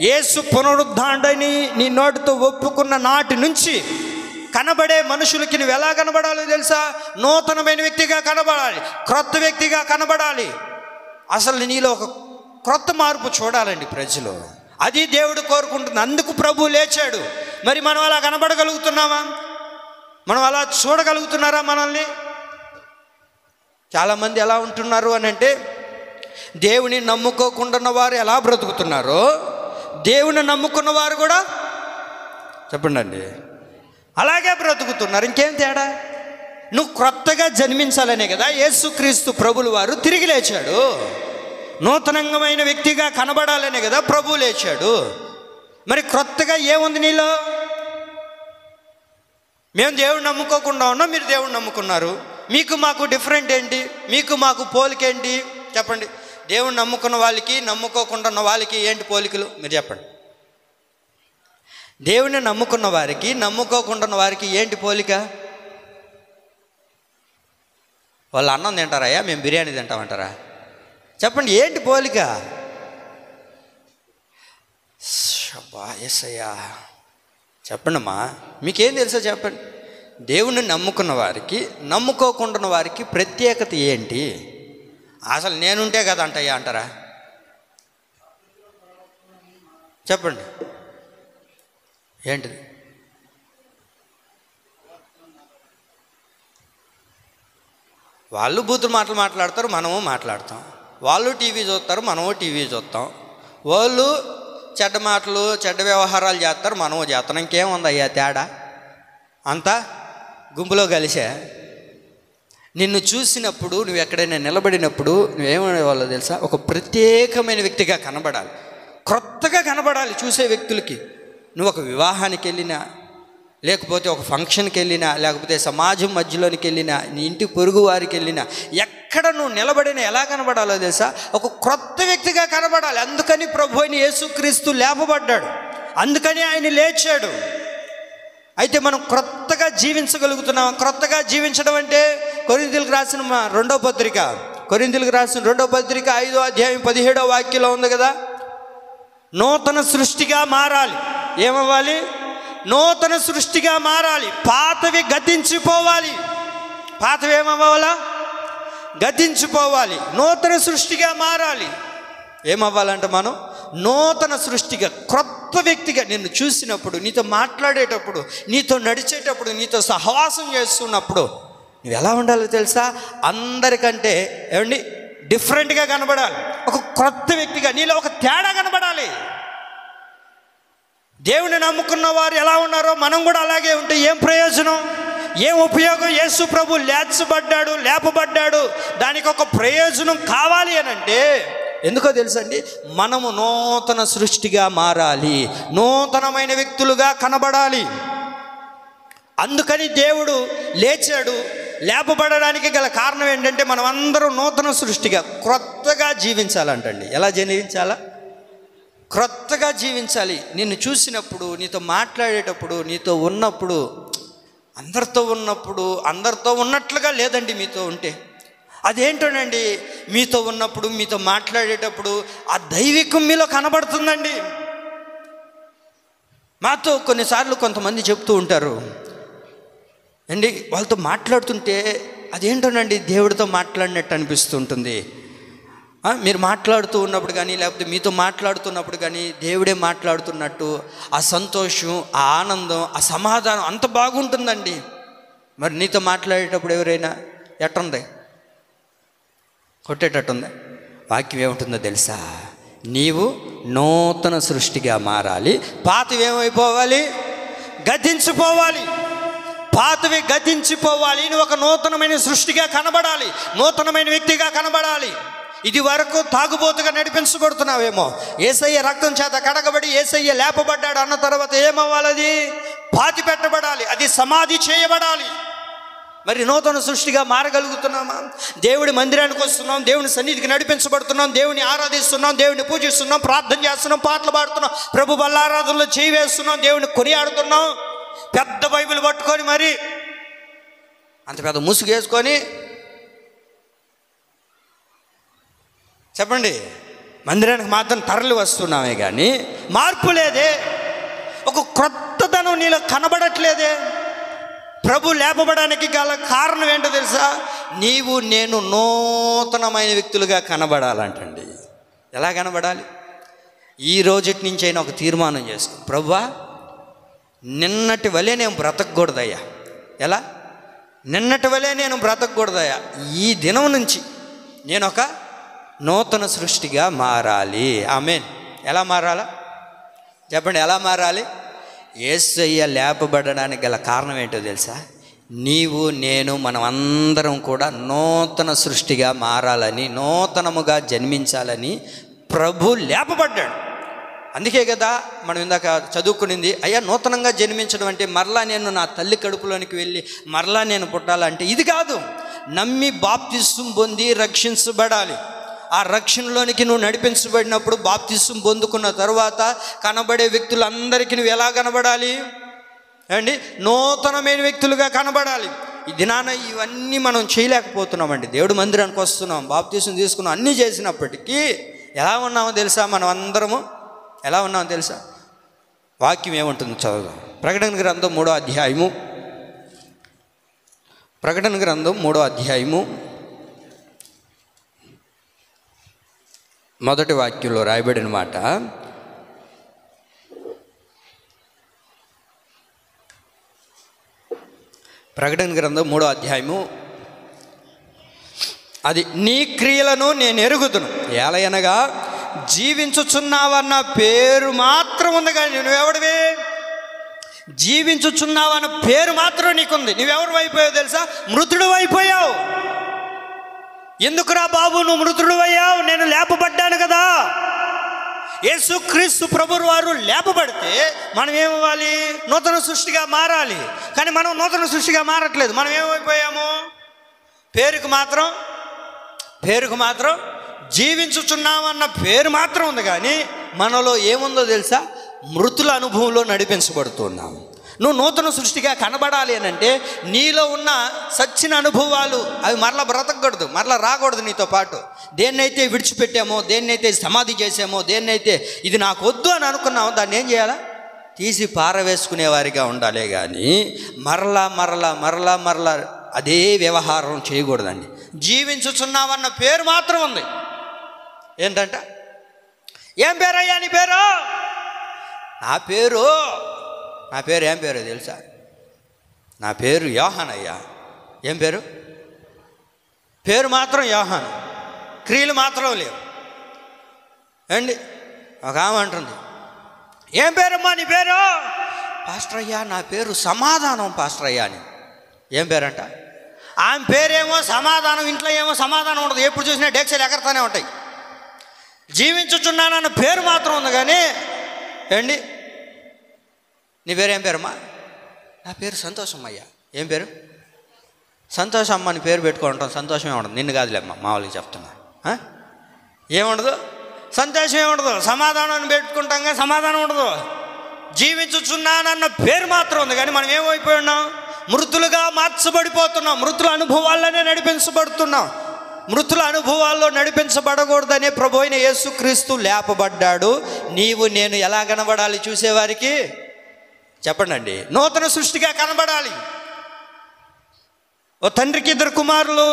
యేసు పునరుద్ధానుడని నీ నోటితో ఒప్పుకున్న నాటి నుంచి కనబడే మనుషులకి నువ్వు ఎలా కనబడాలో తెలుసా? నూతనమైన వ్యక్తిగా కనబడాలి, క్రొత్త వ్యక్తిగా కనబడాలి. అసలు నీలో ఒక క్రొత్త మార్పు చూడాలండి ప్రజలు. అది దేవుడు కోరుకుంటుంది. అందుకు ప్రభు లేచాడు. మరి మనం అలా కనబడగలుగుతున్నామా? మనం అలా చూడగలుగుతున్నారా మనల్ని? చాలామంది ఎలా ఉంటున్నారు అని అంటే, దేవుని నమ్ముకోకుండా వారు ఎలా బ్రతుకుతున్నారో దేవుని నమ్ముకున్న వారు కూడా, చెప్పండి అండి, అలాగే బ్రతుకుతున్నారు. ఇంకేం తేడా? నువ్వు క్రొత్తగా జన్మించాలనే కదా యేసుక్రీస్తు ప్రభులు వారు తిరిగి లేచాడు. నూతనమైన వ్యక్తిగా కనబడాలనే కదా ప్రభు లేచాడు. మరి క్రొత్తగా ఏముంది నీలో? మేము దేవుడు నమ్ముకోకుండా ఉన్నాం, మీరు దేవుడు నమ్ముకున్నారు. మీకు మాకు డిఫరెంట్ ఏంటి? మీకు మాకు పోలికేంటి? చెప్పండి. దేవుడు నమ్ముకున్న వాళ్ళకి నమ్ముకోకుండా ఉన్న వాళ్ళకి ఏంటి పోలికలు? మీరు చెప్పండి. దేవుడిని నమ్ముకున్న వారికి నమ్ముకోకుండా ఉన్న వారికి ఏంటి పోలిక? వాళ్ళు అన్నం తింటారయ్యా, మేము బిర్యానీ తింటామంటారా? చెప్పండి, ఏంటి పోలిక? శబ్బా యేసయ్యా, చెప్పండి అమ్మా, మీకేం తెలుసో చెప్పండి. దేవుణ్ణి నమ్ముకున్న వారికి నమ్ముకోకుండా వారికి ప్రత్యేకత ఏంటి? అసలు నేనుంటే కదా అంటయ్యా అంటారా? చెప్పండి, ఏంటిది? వాళ్ళు బూతులు మాట్లాడతారు, మనము మాట్లాడతాం. వాళ్ళు టీవీ చూస్తారు, మనము టీవీ చూస్తాం. వాళ్ళు చెడ్డ మాటలు, చెడ్డ వ్యవహారాలు చేస్తారు, మనము చేస్తాం. ఇంకేముంది అయ్యా తేడా? అంతా గుంపులో కలిసే. నిన్ను చూసినప్పుడు, నువ్వు ఎక్కడైనా నిలబడినప్పుడు నువ్వేమనేవాళ్ళో తెలుసా? ఒక ప్రత్యేకమైన వ్యక్తిగా కనబడాలి, క్రొత్తగా కనబడాలి చూసే వ్యక్తులకి. నువ్వు ఒక వివాహానికి వెళ్ళినా, లేకపోతే ఒక ఫంక్షన్కి వెళ్ళినా, లేకపోతే సమాజం మధ్యలోనికి వెళ్ళినా, నీ ఇంటి పొరుగు వారికి వెళ్ళినా, ఎక్కడ నువ్వు నిలబడినా ఎలా కనబడాలో తెలుసా? ఒక క్రొత్త వ్యక్తిగా కనబడాలి. అందుకని ప్రభు అయిన యేసుక్రీస్తు లేపబడ్డాడు, అందుకని ఆయన లేచాడు. అయితే మనం క్రొత్తగా జీవించగలుగుతున్నాం. క్రొత్తగా జీవించడం అంటే కొరింథీయులకు రాసిన 2వ పత్రిక, కొరింథీయులకు రాసిన 2వ పత్రిక 5వ అధ్యాయం 17వ వాక్యంలో ఉంది కదా, నూతన సృష్టిగా మారాలి. ఏమవ్వాలి? నూతన సృష్టిగా మారాలి. పాతవి గతించిపోవాలి. పాతవి ఏమవ్వాలా? గతించిపోవాలి. నూతన సృష్టిగా మారాలి. ఏమవ్వాలంటే మనం నూతన సృష్టిగా, క్రొత్త వ్యక్తిగా. నిన్ను చూసినప్పుడు, నీతో మాట్లాడేటప్పుడు, నీతో నడిచేటప్పుడు, నీతో సహవాసం చేస్తున్నప్పుడు నువ్వు ఎలా ఉండాలో తెలుసా? అందరికంటే ఏమండి డిఫరెంట్గా కనబడాలి. ఒక క్రొత్త వ్యక్తిగా, నీలో ఒక తేడా కనబడాలి. దేవుని నమ్ముకున్న వారు ఎలా ఉన్నారో మనం కూడా అలాగే ఉంటే ఏం ప్రయోజనం, ఏం ఉపయోగం? యేసు ప్రభు లేపబడ్డాడు, దానికి ఒక ప్రయోజనం కావాలి అని అంటే ఎందుకో తెలుసండి, మనము నూతన సృష్టిగా మారాలి, నూతనమైన వ్యక్తులుగా కనబడాలి. అందుకని దేవుడు లేచాడు. లేపబడడానికి గల కారణం ఏంటంటే మనం అందరం నూతన సృష్టిగా క్రొత్తగా జీవించాలంటండి. ఎలా జీవించాలా? క్రొత్తగా జీవించాలి. నిన్ను చూసినప్పుడు, నీతో మాట్లాడేటప్పుడు, నీతో ఉన్నప్పుడు, అందరితో ఉన్నట్లుగా లేదండి మీతో ఉంటే. అదేంటోనండి, మీతో ఉన్నప్పుడు, మీతో మాట్లాడేటప్పుడు ఆ దైవికం మీలో కనబడుతుందండి. మాతో కొన్నిసార్లు కొంతమంది చెప్తూ ఉంటారు అండి, వాళ్ళతో మాట్లాడుతుంటే అదేంటోనండి దేవుడితో మాట్లాడినట్టు అనిపిస్తుంటుంది. మీరు మాట్లాడుతూ ఉన్నప్పుడు కానీ, లేకపోతే మీతో మాట్లాడుతున్నప్పుడు కానీ దేవుడే మాట్లాడుతున్నట్టు ఆ సంతోషం, ఆ ఆనందం, ఆ సమాధానం అంత బాగుంటుందండి. మరి నీతో మాట్లాడేటప్పుడు ఎవరైనా ఎట్టుంది, కొట్టేటట్టుందా? వాక్యం ఏముంటుందో తెలుసా? నీవు నూతన సృష్టిగా మారాలి. పాతవి ఏమైపోవాలి? గతించిపోవాలి. పాతవి గతించిపోవాలి. నువ్వు ఒక నూతనమైన సృష్టిగా కనబడాలి, నూతనమైన వ్యక్తిగా కనబడాలి. ఇది వరకు తాగుబోతుగా నడిపించబడుతున్నావేమో, యేసయ్య రక్తం చేత కడగబడి యేసయ్య లేపబడ్డాడు అన్న తర్వాత ఏమవ్వాలి? అది పాతి పెట్టబడాలి, అది సమాధి చేయబడాలి. మరి నూతన సృష్టిగా మారగలుగుతున్నామా? దేవుడి మందిరానికి వస్తున్నాం, దేవుని సన్నిధికి నడిపించబడుతున్నాం, దేవుని ఆరాధిస్తున్నాం, దేవుని పూజిస్తున్నాం, ప్రార్థన చేస్తున్నాం, పాటలు పాడుతున్నాం, ప్రభు బల్లారాధనలో చేయి వేస్తున్నాం, దేవుని కొనియాడుతున్నాం. పెద్ద బైబిల్ పట్టుకొని మరి అంత పెద్ద ముసుగేసుకొని చెప్పండి, మందిరానికి మాత్రం తరలి వస్తున్నామే కానీ మార్పు లేదే, ఒక క్రొత్తదనం నీలో కనబడట్లేదే. ప్రభు లేపబడానికి గల కారణం ఏంటో తెలుసా? నేను నూతనమైన వ్యక్తులుగా కనబడాలంటండి. ఎలా కనబడాలి? ఈ రోజుటి నుంచి అయినా ఒక తీర్మానం చేసుకో, ప్రభువా నిన్నటి వలె నేను బ్రతకూడదయ్యా. ఎలా? నిన్నటి వలె నేను బ్రతకూడదయ్యా. ఈ దినం నుంచి నేను ఒక నూతన సృష్టిగా మారాలి. ఆమేన్. ఎలా మారాలా చెప్పండి? ఎలా మారాలి? యేసయ్య లేపబడడానికి గల కారణం ఏంటో తెలుసా? మనం అందరం కూడా నూతన సృష్టిగా మారాలని, నూతనముగా జన్మించాలని ప్రభు లేపబడ్డాడు. అందుకే కదా మనం ఇందాక చదువుకునింది, అయ్యా నూతనంగా జన్మించడం అంటే మరలా నేను నా తల్లి కడుపులోనికి వెళ్ళి మరలా నేను పుట్టాలంటే ఇది కాదు. నమ్మి బాప్తిస్మం పొంది రక్షించబడాలి. ఆ రక్షణలోనికి నువ్వు నడిపించబడినప్పుడు, బాప్తిస్మం పొందుకున్న తర్వాత కనబడే వ్యక్తులందరికీ నువ్వు ఎలా కనబడాలి అండి? నూతనమైన వ్యక్తులుగా కనబడాలి. ఈ దినాన ఇవన్నీ మనం చేయలేకపోతున్నామండి. దేవుడి మందిరానికి వస్తున్నాం, బాప్తిస్మం తీసుకున్నాం, అన్నీ చేసినప్పటికీ ఎలా ఉన్నామో తెలుసా? మనం అందరము ఎలా ఉన్నామో తెలుసా? వాక్యం ఏముంటుందో చదువుదాం. ప్రకటన గ్రంథం 3వ అధ్యాయము, ప్రకటన గ్రంథం 3వ అధ్యాయము మొదటి వాక్యంలో రాయబడిన మాట, ప్రకటన గ్రంథం 3వ అధ్యాయము, అది నీ క్రియలను నేను ఎరుగుదును, ఏలయనగా జీవించుచున్నావన్న పేరు మాత్రం ఉంది కానీ నువ్వెవడివి? జీవించుచున్నావన్న పేరు మాత్రం నీకుంది. నువ్వెవరు అయిపోయావు తెలుసా? మృతుడు అయిపోయావు. ఎందుకురా బాబు నువ్వు మృతుడు అయ్యావు? నేను లేపబడ్డాను కదా. యేసుక్రీస్తు ప్రభువు వారు లేపబడితే మనం ఏమవ్వాలి? నూతన సృష్టిగా మారాలి. కానీ మనం నూతన సృష్టిగా మారట్లేదు. మనం ఏమైపోయాము? పేరుకు మాత్రం జీవించుచున్నామన్న పేరు మాత్రం ఉంది కానీ మనలో ఏముందో తెలుసా? మృతుల అనుభవంలో నడిపించబడుతున్నాము. నువ్వు నూతన సృష్టిగా కనబడాలి అని అంటే నీలో ఉన్న సచ్చిన అనుభవాలు అవి మరలా బ్రతకూడదు, మరలా రాకూడదు నీతో పాటు. దేన్నైతే విడిచిపెట్టామో, దేన్నైతే సమాధి చేసామో, దేన్నైతే ఇది నాకు వద్దు అని అనుకున్నామో దాన్ని ఏం చేయాలా? తీసి పారవేసుకునేవారిగా ఉండాలి. కానీ మరలా అదే వ్యవహారం చేయకూడదండి. జీవించుచున్నావన్న పేరు మాత్రం ఉంది. ఏంటంట? ఏం పేరయ్యా నీ పేరు? నా పేరు ఏం పేరు తెలుసా? నా పేరు యోహాన్ అయ్యా. ఏం పేరు? పేరు మాత్రం యోహాన్, క్రియలు మాత్రం లేవు. అండి ఒక ఆమె అంటుంది, ఏం పేరమ్మా నీ పేరు? పాస్టర్ అయ్యా నా పేరు సమాధానం పాస్టర్ అయ్యా అని. ఏం పేరంట? ఆమె పేరేమో సమాధానం, ఇంట్లో ఏమో సమాధానం ఉండదు, ఎప్పుడు చూసినా డేక్షలు ఎగరతానే ఉంటాయి. జీవించుచున్నానన్న పేరు మాత్రం ఉంది కానీ ఏండి నీ పేరు ఏం పేరమ్మా? నా పేరు సంతోషం అయ్యా. ఏం పేరు? సంతోషం అమ్మ అని పేరు పెట్టుకుంటాం, సంతోషమే ఉండదు. నిన్ను కాదులేమ్మా, మామూలుగా చెప్తున్నా. ఏముండదు? సంతోషమే ఉండదు. సమాధానం పెట్టుకుంటాం కానీ సమాధానం ఉండదు. జీవించుచున్నానన్న పేరు మాత్రం ఉంది కానీ మనం ఏమైపోయి ఉన్నాం? మృతులుగా మార్చబడిపోతున్నాం. మృతుల అనుభవాల్లోనే నడిపించబడుతున్నాం. మృతుల అనుభవాల్లో నడిపించబడకూడదనే ప్రభు అయిన యేసుక్రీస్తు లేపబడ్డాడు. నీవు నేను ఎలా కనబడాలి చూసేవారికి? చెప్పండి. నూతన సృష్టిగా కనబడాలి. ఓ తండ్రికి 2 కుమారులు.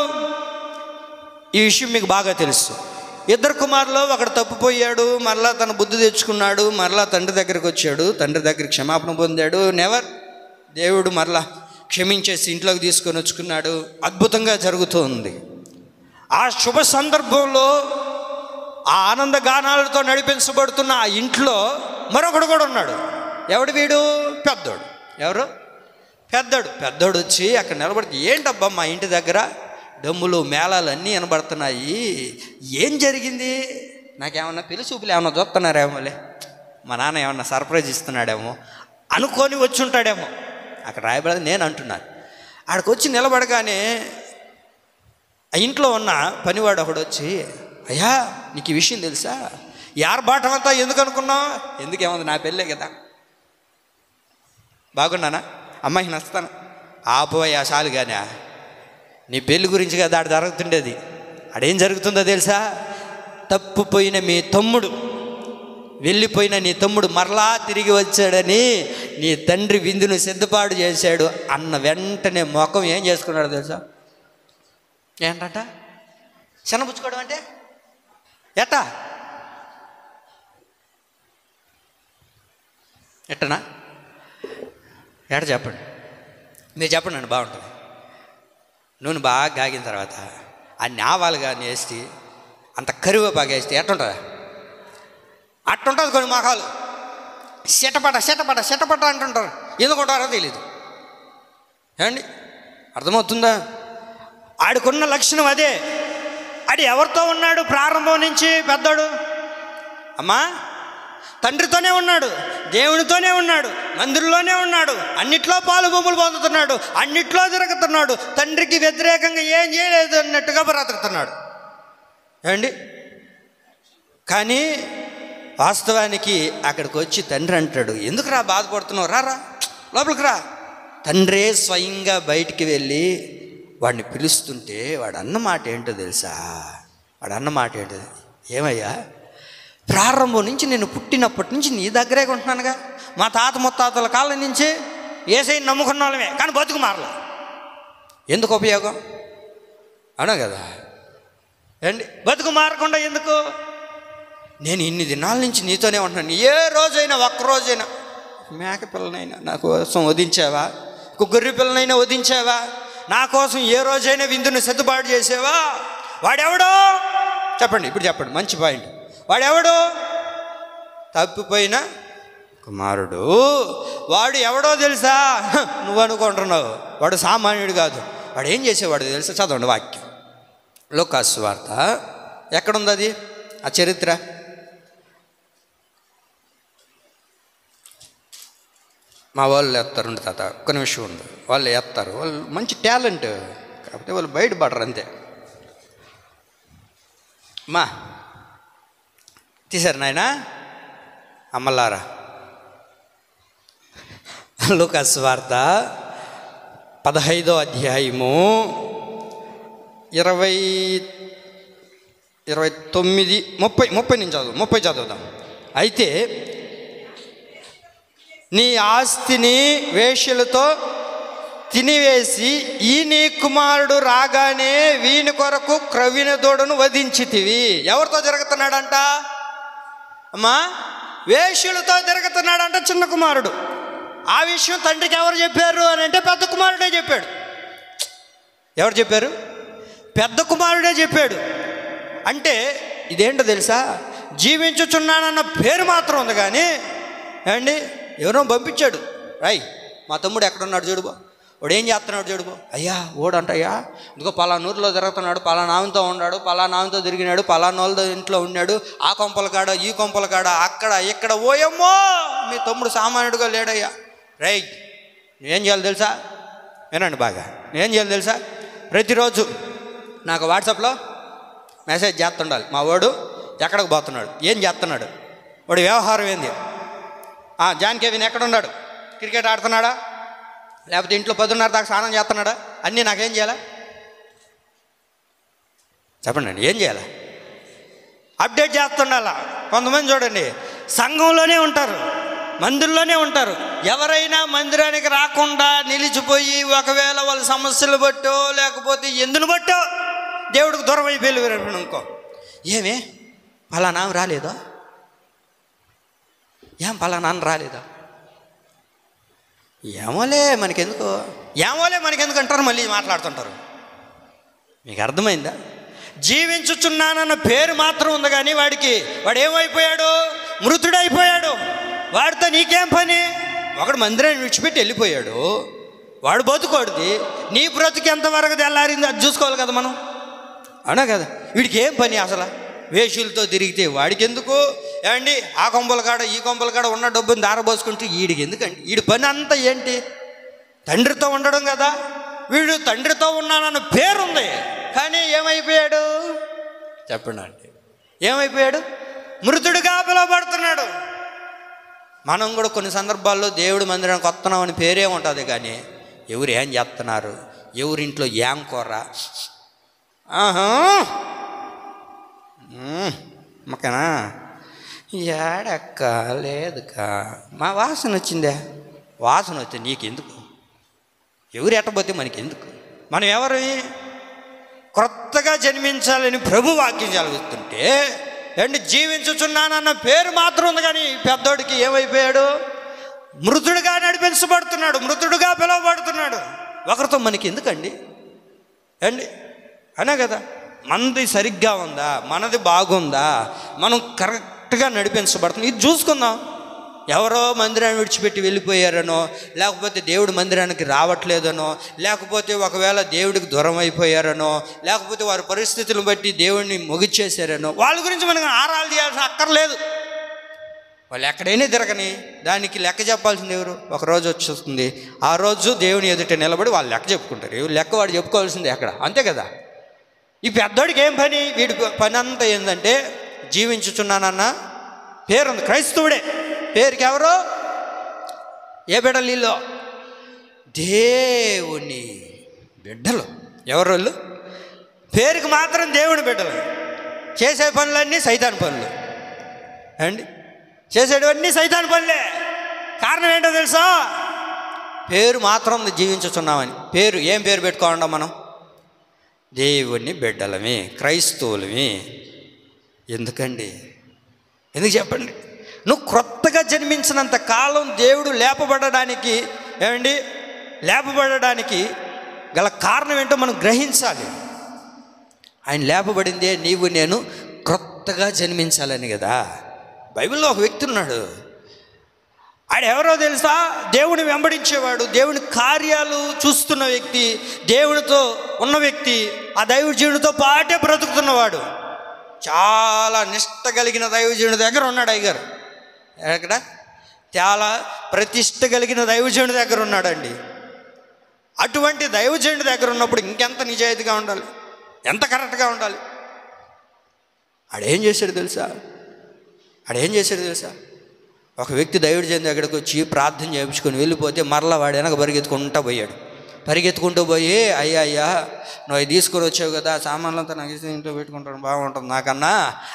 ఈ విషయం మీకు బాగా తెలుసు. 2 కుమారులు, ఒకడు తప్పిపోయాడు, మరలా తన బుద్ధి తెచ్చుకున్నాడు, మరలా తండ్రి దగ్గరికి వచ్చాడు, తండ్రి దగ్గర క్షమాపణ పొందాడు. దేవుడు మరలా క్షమించేసి ఇంట్లోకి తీసుకొని వచ్చుకున్నాడు. అద్భుతంగా జరుగుతుంది. ఆ శుభ సందర్భంలో ఆ ఆనంద గానాలతో నడిపించబడుతున్న ఆ ఇంట్లో మరొకడు కూడా ఉన్నాడు. ఎవడు వీడు? పెద్దోడు. ఎవరు? పెద్దోడు వచ్చి అక్కడ నిలబడితే, ఏంటబ్బా మా ఇంటి దగ్గర డమ్ములు మేళాలు అన్నీ వినబడుతున్నాయి, ఏం జరిగింది? నాకేమన్నా పెళ్లి చూపులు ఏమన్నా చూస్తున్నారేమోలే, మా నాన్న ఏమన్నా సర్ప్రైజ్ ఇస్తున్నాడేమో అనుకొని వచ్చి ఉంటాడేమో. అక్కడ రాయబడదు, నేను అంటున్నాను. ఆడికి వచ్చి నిలబడగానే ఆ ఇంట్లో ఉన్న పనివాడు ఒకడు వచ్చి, అయ్యా నీకు ఈ విషయం తెలుసా? ఈ ఆర్భాటం అంతా ఎందుకు అనుకున్నావు? ఎందుకేముంది, నా పెళ్ళే కదా. బాగున్నానా? అమ్మాయికి నచ్చుతాను. ఆపోయా చాలు కానీ నీ పెళ్ళి గురించి కదా ఆడ జరుగుతుండేది. ఆడేం జరుగుతుందో తెలుసా? తప్పుపోయిన మీ తమ్ముడు, వెళ్ళిపోయిన నీ తమ్ముడు మరలా తిరిగి వచ్చాడని నీ తండ్రి విందును సిద్ధపాటు చేశాడు అన్న వెంటనే ముఖం ఏం చేసుకున్నాడు తెలుసా? ఏంటంట? శనపుచ్చుకోవడం అంటే ఎట్టా? ఎట్టనా? ఎట చెప్పండి, మీరు చెప్పండి అండి, బాగుంటుంది. నూనె బాగా కాగిన తర్వాత అన్ని ఆవాలు కానీ వేసి అంత కరివేపాకు వేస్తే ఎట్టుంటుందా? అట్టుంటుంది. కొన్ని మొఖాలు చెటపట అంటుంటారు. ఎందుకుంటారో తెలీదు. ఏమండి అర్థమవుతుందా? ఆడికున్న లక్షణం అదే. ఆడు ఎవరితో ఉన్నాడు ప్రారంభం నుంచి? పెద్దోడు అమ్మా తండ్రితోనే ఉన్నాడు, దేవునితోనే ఉన్నాడు, మందిరంలోనే ఉన్నాడు, అన్నిట్లో పాలు భూములు పొందుతున్నాడు, అన్నిట్లో తిరుగుతున్నాడు, తండ్రికి వ్యతిరేకంగా ఏం చేయలేదు అన్నట్టుగా బ్రతుకుతున్నాడు. ఏమండి కానీ వాస్తవానికి అక్కడికి వచ్చి తండ్రి అంటాడు, ఎందుకురా బాధపడుతున్నావు, రారా లోపలికి రా. తండ్రే స్వయంగా బయటికి వెళ్ళి వాడిని పిలుస్తుంటే వాడు అన్న మాట ఏంటో తెలుసా? ఏమయ్యా, ప్రారంభం నుంచి నేను పుట్టినప్పటి నుంచి నీ దగ్గరే ఉంటున్నానుగా, మా తాత ముత్తాతల కాలం నుంచి యేసయ్యని నమ్ముకున్న వాళ్ళమే, కానీ బతుకు మారలా. ఎందుకు ఉపయోగం? అవునా కదా? ఏండి బతుకు మారకుండా ఎందుకు? నేను ఇన్ని దినాల నుంచి నీతోనే ఉంటున్నాను. ఏ రోజైనా ఒక్కరోజైనా మేక పిల్లనైనా నా కోసం వధించావా? గొర్రె పిల్లనైనా వధించావా? నా కోసం ఏ రోజైనా విందును సర్దుబాటు చేసావా? వాడెవడో చెప్పండి, ఇప్పుడు చెప్పండి, మంచి పాయింట్. వాడెవడు? తప్పిపోయిన కుమారుడు. వాడు ఎవడో తెలుసా? నువ్వు అనుకుంటున్నావు. వాడు సామాన్యుడు కాదు. వాడు ఏం చేసేవాడు తెలుసా? చదవండి వాక్యం. లూకాసు సువార్త ఎక్కడుంది అది ఆ చరిత్ర? మా వాళ్ళు ఎత్తారు తాత, ఒక్క నిమిషం ఉంది. వాళ్ళు ఎత్తారు, వాళ్ళు మంచి టాలెంట్, కాకపోతే వాళ్ళు బయటపడరు అంతే. మా తీశారు నాయన అమ్మలారా. లూకాసు సువార్త 15వ అధ్యాయము 29, 30 నుంచి 30 చదువుదాం. అయితే నీ ఆస్తిని వేశ్యలతో తినివేసి ఈ నీ కుమారుడు రాగానే వీని కొరకు క్రవిన దూడను వధించితివి. ఎవరితో జరుగుతున్నాడంట? అమ్మా వేశ్యలతో తిరుగుతున్నాడంట చిన్న కుమారుడు. ఆ విషయం తండ్రికి ఎవరు చెప్పారు అని అంటే పెద్ద కుమారుడే చెప్పాడు. ఎవరు చెప్పారు? పెద్ద కుమారుడే చెప్పాడు. అంటే ఇదేంటో తెలుసా? జీవించుచున్నానన్న పేరు మాత్రం ఉంది కానీ ఏమండి ఎవరో పంపించాడు. మా తమ్ముడు ఎక్కడున్నాడు చూడుబో, వాడు ఏం చేస్తున్నాడు చూడుబో. అయ్యా ఓడంటయ్యా ఇంకో పలానూరులో తిరుగుతున్నాడు, పలానామంతో ఉన్నాడు, పలానామంతో తిరిగినాడు, పలానోళ్ళ ఇంట్లో ఉన్నాడు, ఆ కొంపల కాడ ఈ కొంపల కాడ అక్కడ ఇక్కడ. ఓయమ్మో మీ తమ్ముడు సామాన్యుడుగా లేడయ్యా. నువ్వేం చేయాలి తెలుసా? వినండి బాగా, నేనేం చేయాలి తెలుసా? ప్రతిరోజు నాకు వాట్సాప్లో మెసేజ్ చేస్తుండాలి. మా వాడు ఎక్కడికి పోతున్నాడు, ఏం చేస్తున్నాడు, వాడు వ్యవహారం ఏంది, జాన్ కేవిన్ ఎక్కడున్నాడు, క్రికెట్ ఆడుతున్నాడా, లేకపోతే ఇంట్లో 10:30 దాకా స్నానం చేస్తున్నాడా, అన్నీ నాకేం చేయాలా చెప్పండి అండి. ఏం చేయాలా? అప్డేట్ చేస్తుండాలా. కొంతమంది చూడండి సంఘంలోనే ఉంటారు, మందిరంలోనే ఉంటారు. ఎవరైనా మందిరానికి రాకుండా నిలిచిపోయి ఒకవేళ వాళ్ళ సమస్యలు బట్టో లేకపోతే ఎందును బట్టో దేవుడికి దూరం అయిపోయి అనుకో, ఏమే పలానా రాలేదా, ఏం పలానా రాలేదా, ఏమోలే మనకెందుకు అంటారు, మళ్ళీ మాట్లాడుతుంటారు. మీకు అర్థమైందా? జీవించుచున్నానన్న పేరు మాత్రం ఉంది కానీ వాడు ఏమైపోయాడు? మృతుడైపోయాడు. వాడితో నీకేం పని? ఒకడు మందిరాన్ని విడిచిపెట్టి వెళ్ళిపోయాడు, వాడు బతుకోడిది. నీ బ్రతుకు ఎంతవరకు తెల్లారింది అది చూసుకోవాలి కదా మనం, అవునా కదా? వీడికి ఏం పని అసలు? వేషులతో తిరిగితే వాడికి ఎందుకు? ఏమండి ఆ కొంపల కాడ ఈ కొంపల కాడ ఉన్న డబ్బుని దారబోసుకుంటే వీడికి ఎందుకండి? వీడి పని అంతా ఏంటి? తండ్రితో ఉండడం కదా. వీడు తండ్రితో ఉన్నానన్న పేరుంది కానీ ఏమైపోయాడు చెప్పండి అంటే? ఏమైపోయాడు? మృతుడిగా పిలువబడుతున్నాడు. మనం కూడా కొన్ని సందర్భాల్లో దేవుడి మందిరానికి వస్తున్నామని పేరే ఉంటుంది కానీ ఎవరు ఏం చేస్తున్నారు, ఎవరింట్లో ఏం కూర, మక్కనా ఏడక్క లేదుక మా వాసన వచ్చిందే, వాసన వచ్చి నీకెందుకు, ఎవరు ఎట్టబోతే మనకెందుకు? మనం ఎవరు? క్రొత్తగా జన్మించాలని ప్రభు వాక్యం చదువుతుంటే ఏంటి జీవించుచున్నానన్న పేరు మాత్రం ఉంది కానీ పెద్దోడికి ఏమైపోయాడు? మృతుడుగా నడిపించబడుతున్నాడు, మృతుడుగా పిలువబడుతున్నాడు. ఒకరితో మనకి ఎందుకండి అండి? అనే కదా, మనది సరిగ్గా ఉందా, మనది బాగుందా, మనం కరెక్ట్గా నడిపించబడుతుంది. ఇది చూసుకుందాం. ఎవరో మందిరాన్ని విడిచిపెట్టి వెళ్ళిపోయారనో, లేకపోతే దేవుడు మందిరానికి రావట్లేదనో, లేకపోతే ఒకవేళ దేవుడికి దూరం అయిపోయారనో, లేకపోతే వారి పరిస్థితులను బట్టి దేవుడిని ముగిచ్చేశారనో, వాళ్ళ గురించి మనకు ఆరాలు చేయాల్సిన అక్కర్లేదు. వాళ్ళు ఎక్కడైనా తిరగని దానికి లెక్క చెప్పాల్సింది ఎవరు? ఒకరోజు వచ్చేస్తుంది, ఆ రోజు దేవుని ఎదుట నిలబడి వాళ్ళు లెక్క చెప్పుకుంటారు. ఎవరు లెక్క వాడు చెప్పుకోవాల్సింది ఎక్కడ, అంతే కదా. ఈ పెద్దోడికి ఏం పని? వీడి పని అంతా ఏంటంటే జీవించుచున్నానన్న పేరుంది, క్రైస్తవుడే. పేరుకి ఎవరో ఏ బిడ్డలు? వీళ్ళు దేవుని బిడ్డలు. ఎవరు వాళ్ళు? పేరుకి మాత్రం దేవుని బిడ్డలు. చేసే పనులన్నీ సైతాన్ పనులు అండి, చేసేటివన్నీ సైతాన్ పనులే. కారణం ఏంటో తెలుసా? పేరు మాత్రం జీవించుచున్నామని. పేరు ఏం పేరు పెట్టుకోకుండా మనం? దేవుని బిడ్డలమే, క్రైస్తవులమే. ఎందుకండి? ఎందుకు చెప్పండి? నువ్వు క్రొత్తగా జన్మించినంత కాలం దేవుడు లేపబడడానికి గల కారణం ఏంటో మనం గ్రహించాలి. ఆయన లేపబడిందే నీవు నేను క్రొత్తగా జన్మించాలని కదా. బైబిల్లో ఒక వ్యక్తి ఉన్నాడు. ఆయన ఎవరో తెలుసా? దేవుని వెంబడించేవాడు, దేవుని కార్యాలు చూస్తున్న వ్యక్తి, దేవునితో ఉన్న వ్యక్తి, ఆ దైవజీవునితో పాటే బ్రతుకుతున్నవాడు. చాలా నిష్ట కలిగిన దైవజీవుని దగ్గర ఉన్నాడు అయ్యగారు. ఎక్కడ? చాలా ప్రతిష్ట కలిగిన దైవజనుడి దగ్గర ఉన్నాడండి. అటువంటి దైవజనుడి దగ్గర ఉన్నప్పుడు ఇంకెంత నిజాయితీగా ఉండాలి, ఎంత కరెక్ట్గా ఉండాలి. ఆడేం చేశాడు తెలుసా? ఒక వ్యక్తి దైవజనుడి దగ్గరకు వచ్చి ప్రార్థన చేయించుకొని వెళ్ళిపోతే మరలా వాడు వెనక పరిగెత్తుకుంటూ పోయి అయ్యా నువ్వు అవి తీసుకొని వచ్చావు కదా, సామాన్లంతా నాకు ఇంట్లో పెట్టుకుంటాను బాగుంటుంది నాకన్నా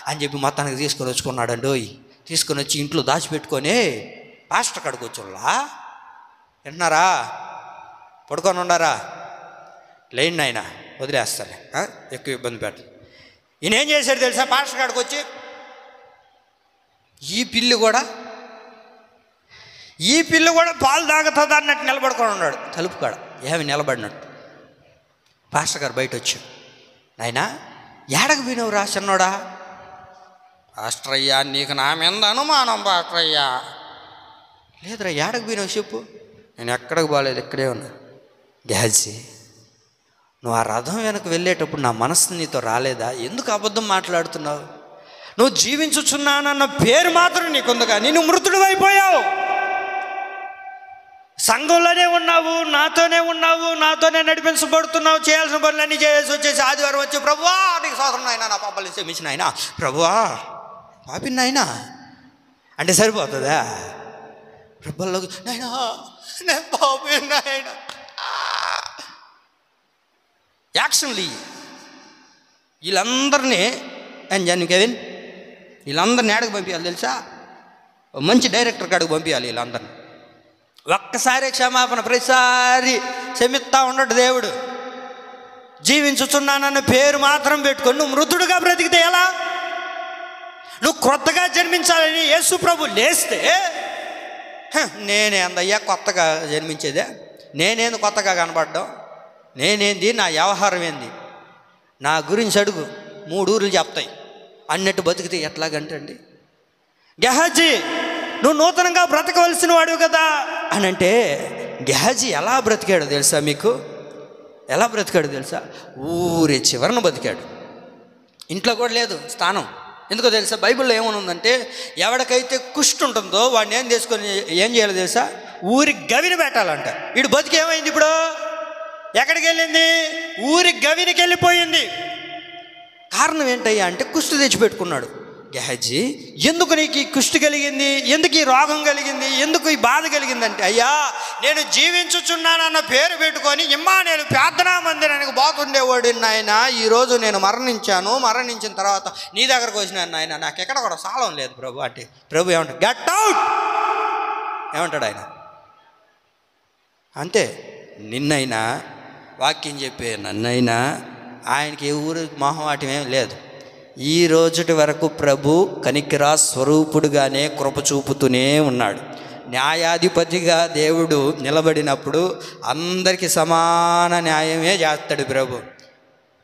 అని చెప్పి మొత్తానికి తీసుకొని వచ్చుకున్నాడండి. తీసుకొని వచ్చి ఇంట్లో దాచిపెట్టుకొని పాస్టర్ కాడికి వచ్చుల్లా, వింటున్నారా? పడుకొని ఉండారా? లేండి ఆయన వదిలేస్తాలే, ఎక్కువ ఇబ్బంది పెట్టు. ఈయన ఏం చేశాడు తెలుసా? పాస్టర్ కాడికి వచ్చి ఈ పిల్లి కూడా పాలు తాగుతుంది అన్నట్టు నిలబడుకొని ఉన్నాడు తలుపు కాడ. ఏమి నిలబడినట్టు. పాస్టర్ గారు బయట వచ్చాడు. నాయనా ఏడకు పోయినవురా చిన్నోడా? పాస్టర్ అయ్యా నీకు నా మీద అనుమానం పాస్టర్ అయ్యా. లేదురా, ఏడకు పోయినావు చెప్పు. నేను ఎక్కడికి పోలేదు, ఇక్కడే ఉన్నా. గేహజీ, నువ్వు ఆ రథం వెనక వెళ్ళేటప్పుడు నా మనసు నీతో రాలేదా? ఎందుకు అబద్ధం మాట్లాడుతున్నావు? నువ్వు జీవించుచున్నానన్న పేరు మాత్రం నీకుంది, కానీ నువ్వు మృతుడు అయిపోయావు. సంఘంలోనే ఉన్నావు, నాతోనే ఉన్నావు, నాతోనే నడిపించబడుతున్నావు. చేయాల్సిన పనులన్నీ చేసి వచ్చేసి ఆదివారం వచ్చి ప్రభువా నీకు స్తోత్రం నాయనా, నా పాపాలు క్షమించిన ఆయన, ప్రభువా పాపిన నాయనా అంటే సరిపోతుందా? ప్రభుల్లోకి నాయనా నేను పాపిన నాయనా యాక్షన్లు వీళ్ళందరినీ జాన్ కెవిన్ వీళ్ళందరినీ ఏడకు పంపించాలి తెలుసా? మంచి డైరెక్టర్ కాడికి పంపించాలి వీళ్ళందరినీ. ఒక్కసారి క్షమాపణ, ప్రతిసారి క్షమిస్తా ఉండడు దేవుడు. జీవించుచున్నానన్న పేరు మాత్రం పెట్టుకొని నువ్వు మృతుడుగా బ్రతికితే ఎలా? నువ్వు క్రొత్తగా జన్మించాలని యేసు ప్రభు లేస్తే నేనే అందయ్యా కొత్తగా జన్మించేదే, నేనేంది కొత్తగా కనపడ్డాం, నేనేంది, నా వ్యవహారం ఏంది, నా గురించి అడుగు 3 ఊర్లు చెప్తాయి అన్నట్టు బతికితే ఎట్లాగంటండి? గెహాజీ నువ్వు నూతనంగా బ్రతకవలసిన వాడు కదా అని అంటే, గెహాజీ ఎలా బ్రతికాడో తెలుసా మీకు? ఎలా బ్రతికాడో తెలుసా? ఊరి చివరన బతికాడు. ఇంట్లో కూడా లేదు స్థానం. ఎందుకో తెలుసా? బైబిల్లో ఏమని ఉందంటే, ఎవరికైతే కుష్టి ఉంటుందో వాడిని ఏం చేయాలో తెలుసా? ఊరి గవిని పెట్టాలంట. వీడు బతికి ఏమైంది ఇప్పుడు? ఎక్కడికి వెళ్ళింది? ఊరి గవినికి వెళ్ళిపోయింది. కారణం ఏంటయ్యా అంటే కుష్టి తెచ్చిపెట్టుకున్నాడు. గెహాజీ ఎందుకు నీకు ఈ కుష్టి కలిగింది, ఎందుకు ఈ రోగం కలిగింది, ఎందుకు ఈ బాధ కలిగిందంటే, అయ్యా నేను జీవించుచున్నానన్న పేరు పెట్టుకొని నేను ప్రార్థనా మందిరానికి పోతుండేవాడు నాయన, ఈరోజు నేను మరణించిన తర్వాత నీ దగ్గరకు వచ్చినాను నాయన, నాకు ఎక్కడ కూడా సాలం లేదు ప్రభు అంటే, ప్రభు ఏమంటాడు? గెట్ అవుట్ ఏమంటాడు ఆయన? అంతే. నిన్నైనా వాక్యం చెప్పే నన్నైనా ఆయనకి ఏ ఊరు మొహమాటం ఏం లేదు. ఈ రోజుటి వరకు ప్రభు కనికరా స్వరూపుడుగానే కృప చూపుతూనే ఉన్నాడు. న్యాయాధిపతిగా దేవుడు నిలబడినప్పుడు అందరికీ సమాన న్యాయమే చేస్తాడు ప్రభు.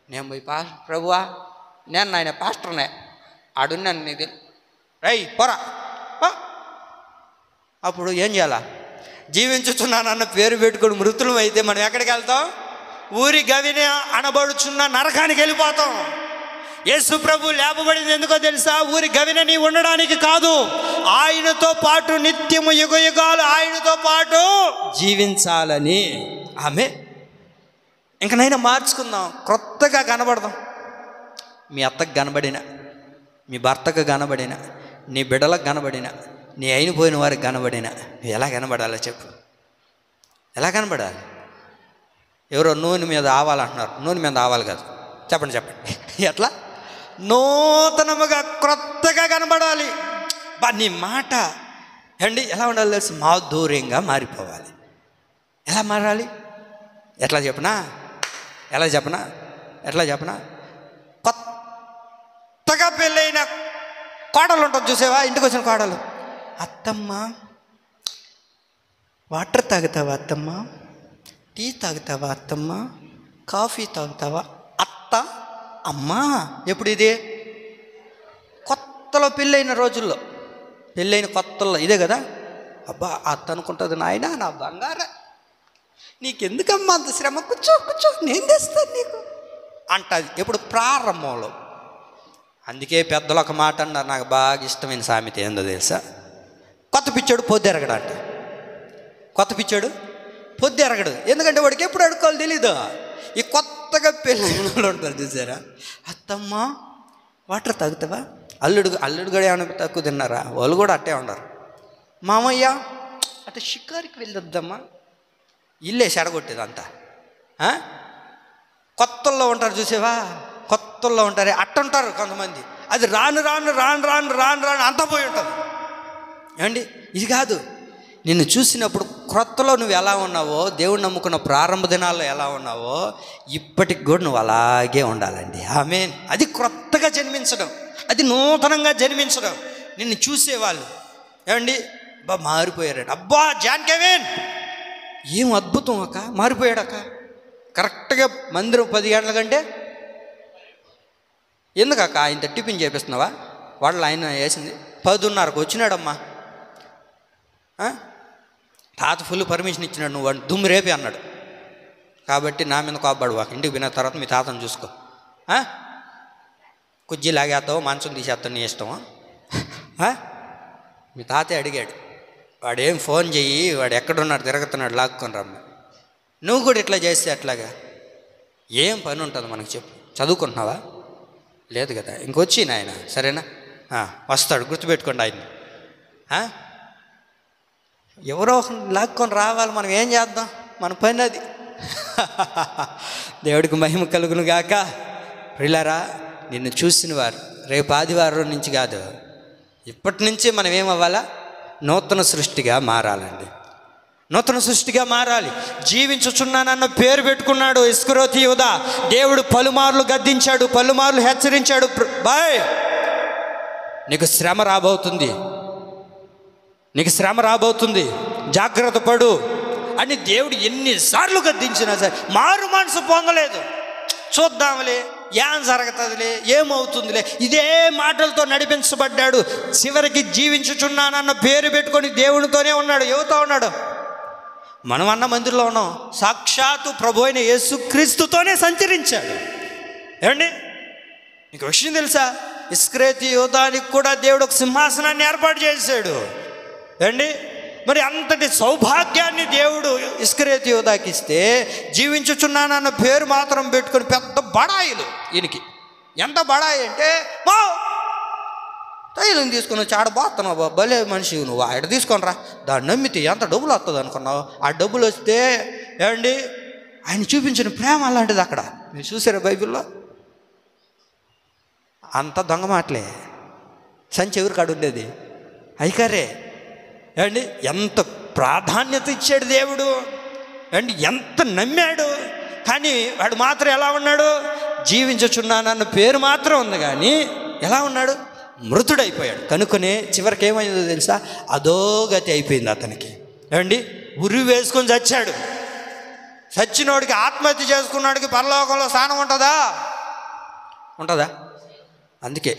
నేను పోయి ప్రభువా నేను ఆయన పాస్టర్నే ఆడున్నాను నీది రై పోరా, అప్పుడు ఏం చేయాలా? జీవించుచున్నానన్న పేరు పెట్టుకుని మృతులం అయితే మనం ఎక్కడికి వెళ్తాం? ఊరి గవిని అనబడుచున్న నరకానికి వెళ్ళిపోతాం. యేసు ప్రభు లేపబడింది ఎందుకో తెలుసా? ఊరి గవినని ఉండడానికి కాదు, ఆయనతో పాటు నిత్యము యుగయుగాలు ఆయనతో పాటు జీవించాలని. ఆమె ఇంకనైనా మార్చుకుందాం, క్రొత్తగా కనబడదాం. మీ అత్తకు కనబడిన, మీ భర్తకు కనబడిన, నీ బిడ్డలకు కనబడిన, నీ అయినపోయిన వారికి కనబడిన, నువ్వు ఎలా కనబడాలో చెప్పు. ఎలా కనబడాలి? ఎవరో నూనె మీద ఆవాలంటున్నారు. నూనె మీద ఆవాలి కాదు, చెప్పండి ఎట్లా? నూతనముగా క్రొత్తగా కనబడాలి. నీ మాట అండి ఎలా ఉండాలి తెలుసు? మాధుర్యంగా మారిపోవాలి. ఎలా మారాలి? ఎట్లా చెప్పనా? కొత్తగా పెళ్ళైన కోడలు ఉంటుంది చూసావా? ఇంటికి వచ్చిన కోడలు, అత్తమ్మ వాటర్ తాగుతావా అత్తమ్మ, టీ తాగుతావా అత్తమ్మ, కాఫీ తాగుతావా అత్త, అమ్మా. ఎప్పుడు ఇది? కొత్తలో పెళ్ళైన రోజుల్లో, పెళ్ళైన కొత్తల్లో ఇదే కదా. అబ్బా అత్త అనుకుంటుంది, నాయన నా బంగార నీకెందుకమ్మా అంత శ్రమ, కూర్చో నేను తెస్తాను నీకు అంటది. ఎప్పుడు? ప్రారంభంలో. అందుకే పెద్దలు ఒక మాట అన్నారు, నాకు బాగా ఇష్టమైన సామెత ఏందో తెలుసా? కొత్త పిచ్చాడు పొద్దెరగడంట. కొత్త పిచ్చాడు పొద్దెరగడు, ఎందుకంటే వాడికి ఎప్పుడు అడుక్కోవాలి తెలీదు. ఈ కొత్తగా పెళ్ళి ఉంటారు చూసారా? అత్తమ్మ వాటర్ తాగుతావా? అల్లుడు కూడా ఏమైనా తక్కువ తిన్నారా? వాళ్ళు కూడా అట్టే ఉండరు. మామయ్య అట్లా షికారికి వెళ్ళొద్దమ్మా, ఇల్లే చెడగొట్టేది అంతా. కొత్తల్లో ఉంటారు చూసేవా? కొత్తల్లో ఉంటారే అట్టుంటారు కొంతమంది. అది రాను అంతా పోయి ఉంటుంది. ఏమండి ఇది కాదు. నిన్ను చూసినప్పుడు క్రొత్తలో నువ్వు ఎలా ఉన్నావో, దేవుడు నమ్ముకున్న ప్రారంభ దినాల్లో ఎలా ఉన్నావో ఇప్పటికి కూడా నువ్వు అలాగే ఉండాలండి. ఆమేన్. అది క్రొత్తగా జన్మించడం, అది నూతనంగా జన్మించడం. నిన్ను చూసేవాళ్ళు ఏమండి మారిపోయారండి. అబ్బా జాన్ కెవిన్ ఏం అద్భుతం అక్క, మారిపోయాడక్క. కరెక్ట్గా మందిరం 10 గంటల కంటే ఎందుకక్క ఇంత టిఫిన్ చేపిస్తున్నావా? వాళ్ళు ఆయన వేసింది 10:30కు వచ్చినాడమ్మా. తాత ఫుల్ పర్మిషన్ ఇచ్చినాడు, నువ్వు దుమ్ము రేపే అన్నాడు. కాబట్టి నా మీద కోపడు వాక, ఇంటికి పోయిన తర్వాత మీ తాతను చూసుకో, కుజ్జి లాగేస్తావు, మంచం తీసేస్తావు, నీ ఇష్టమా. మీ తాతే అడిగాడు, వాడేం ఫోన్ చెయ్యి, వాడు ఎక్కడున్నాడు తిరుగుతున్నాడు, లాక్కొని రమ్మ. నువ్వు కూడా ఇట్లా చేస్తే ఎట్లాగా? ఏం పని ఉంటుంది మనకు చెప్పు? చదువుకుంటున్నావా? లేదు కదా, ఇంకొచ్చి నాయన సరేనా, వస్తాడు, గుర్తుపెట్టుకోండి ఆయన్ని. ఎవరో లాక్కొని రావాలి, మనం ఏం చేద్దాం, మన పని అది. దేవుడికి మహిమ కలుగును గాక. ప్రియులారా, నిన్ను చూసిన వారు రేపు ఆదివారం నుంచి కాదు, ఇప్పటి నుంచే మనం ఏమవ్వాలా? నూతన సృష్టిగా మారాలండి. నూతన సృష్టిగా మారాలి. జీవించుచున్నానన్న పేరు పెట్టుకున్నాడు ఇస్కరియోతు యూదా. దేవుడు పలుమార్లు గద్దించాడు, పలుమార్లు హెచ్చరించాడు, బాయ్ నీకు శ్రమ రాబోతుంది, నీకు శ్రమ రాబోతుంది, జాగ్రత్త పడు అని దేవుడు ఎన్నిసార్లు గద్దించినా సరే మారు మనసు పొందలేదు. చూద్దాంలే, ఏం జరుగుతుందిలే, ఏమవుతుందిలే, ఇదే మాటలతో నడిపించబడ్డాడు. చివరికి జీవించుచున్నానన్న పేరు పెట్టుకొని దేవునితోనే ఉన్నాడు. ఎవరితో ఉన్నాడు? మనం అన్న మందిరంలో ఉన్నాం. సాక్షాత్తు ప్రభు అయిన యేసుక్రీస్తుతోనే సంచరించాడు. ఏమండి, మీకు విషయం తెలుసా? ఇస్కరియోతు యూదానికి కూడా దేవుడు ఒక సింహాసనాన్ని ఏర్పాటు చేశాడు. ఏమండి, మరి అంతటి సౌభాగ్యాన్ని దేవుడు ఇస్కరియోతు యూదాకి ఇస్తే, జీవించుచున్నానన్న పేరు మాత్రం పెట్టుకొని పెద్ద బడాయిలు. ఈయనకి ఎంత బడాయి అంటే, తైలం తీసుకుని వచ్చి ఆడబోతున్నావు, భలే మనిషి నువ్వు, ఆడ తీసుకొని రా, దాన్ని నమ్మితే ఎంత డబ్బులు వస్తుంది అనుకున్నావు. ఆ డబ్బులు వస్తే ఏమండి, ఆయన చూపించిన ప్రేమ అలాంటిది. అక్కడ మీరు చూసారా బైబిల్లో? అంత దొంగ మాటలే. సంచి ఎవరి కాడు ఉండేది? అయికారే. ఏమండి, ఎంత ప్రాధాన్యత ఇచ్చాడు దేవుడు, అండి ఎంత నమ్మాడు. కానీ వాడు మాత్రం ఎలా ఉన్నాడు? జీవించుచున్నానన్న పేరు మాత్రం ఉంది, కానీ ఎలా ఉన్నాడు? మృతుడైపోయాడు. కనుకొని చివరికి ఏమైందో తెలుసా? అధోగతి అయిపోయింది అతనికి. ఏమండి, ఉరి వేసుకొని చచ్చాడు. చచ్చినోడికి, ఆత్మహత్య చేసుకున్నాడికి పరలోకంలో స్థానం ఉంటుందా? ఉంటుందా? అందుకే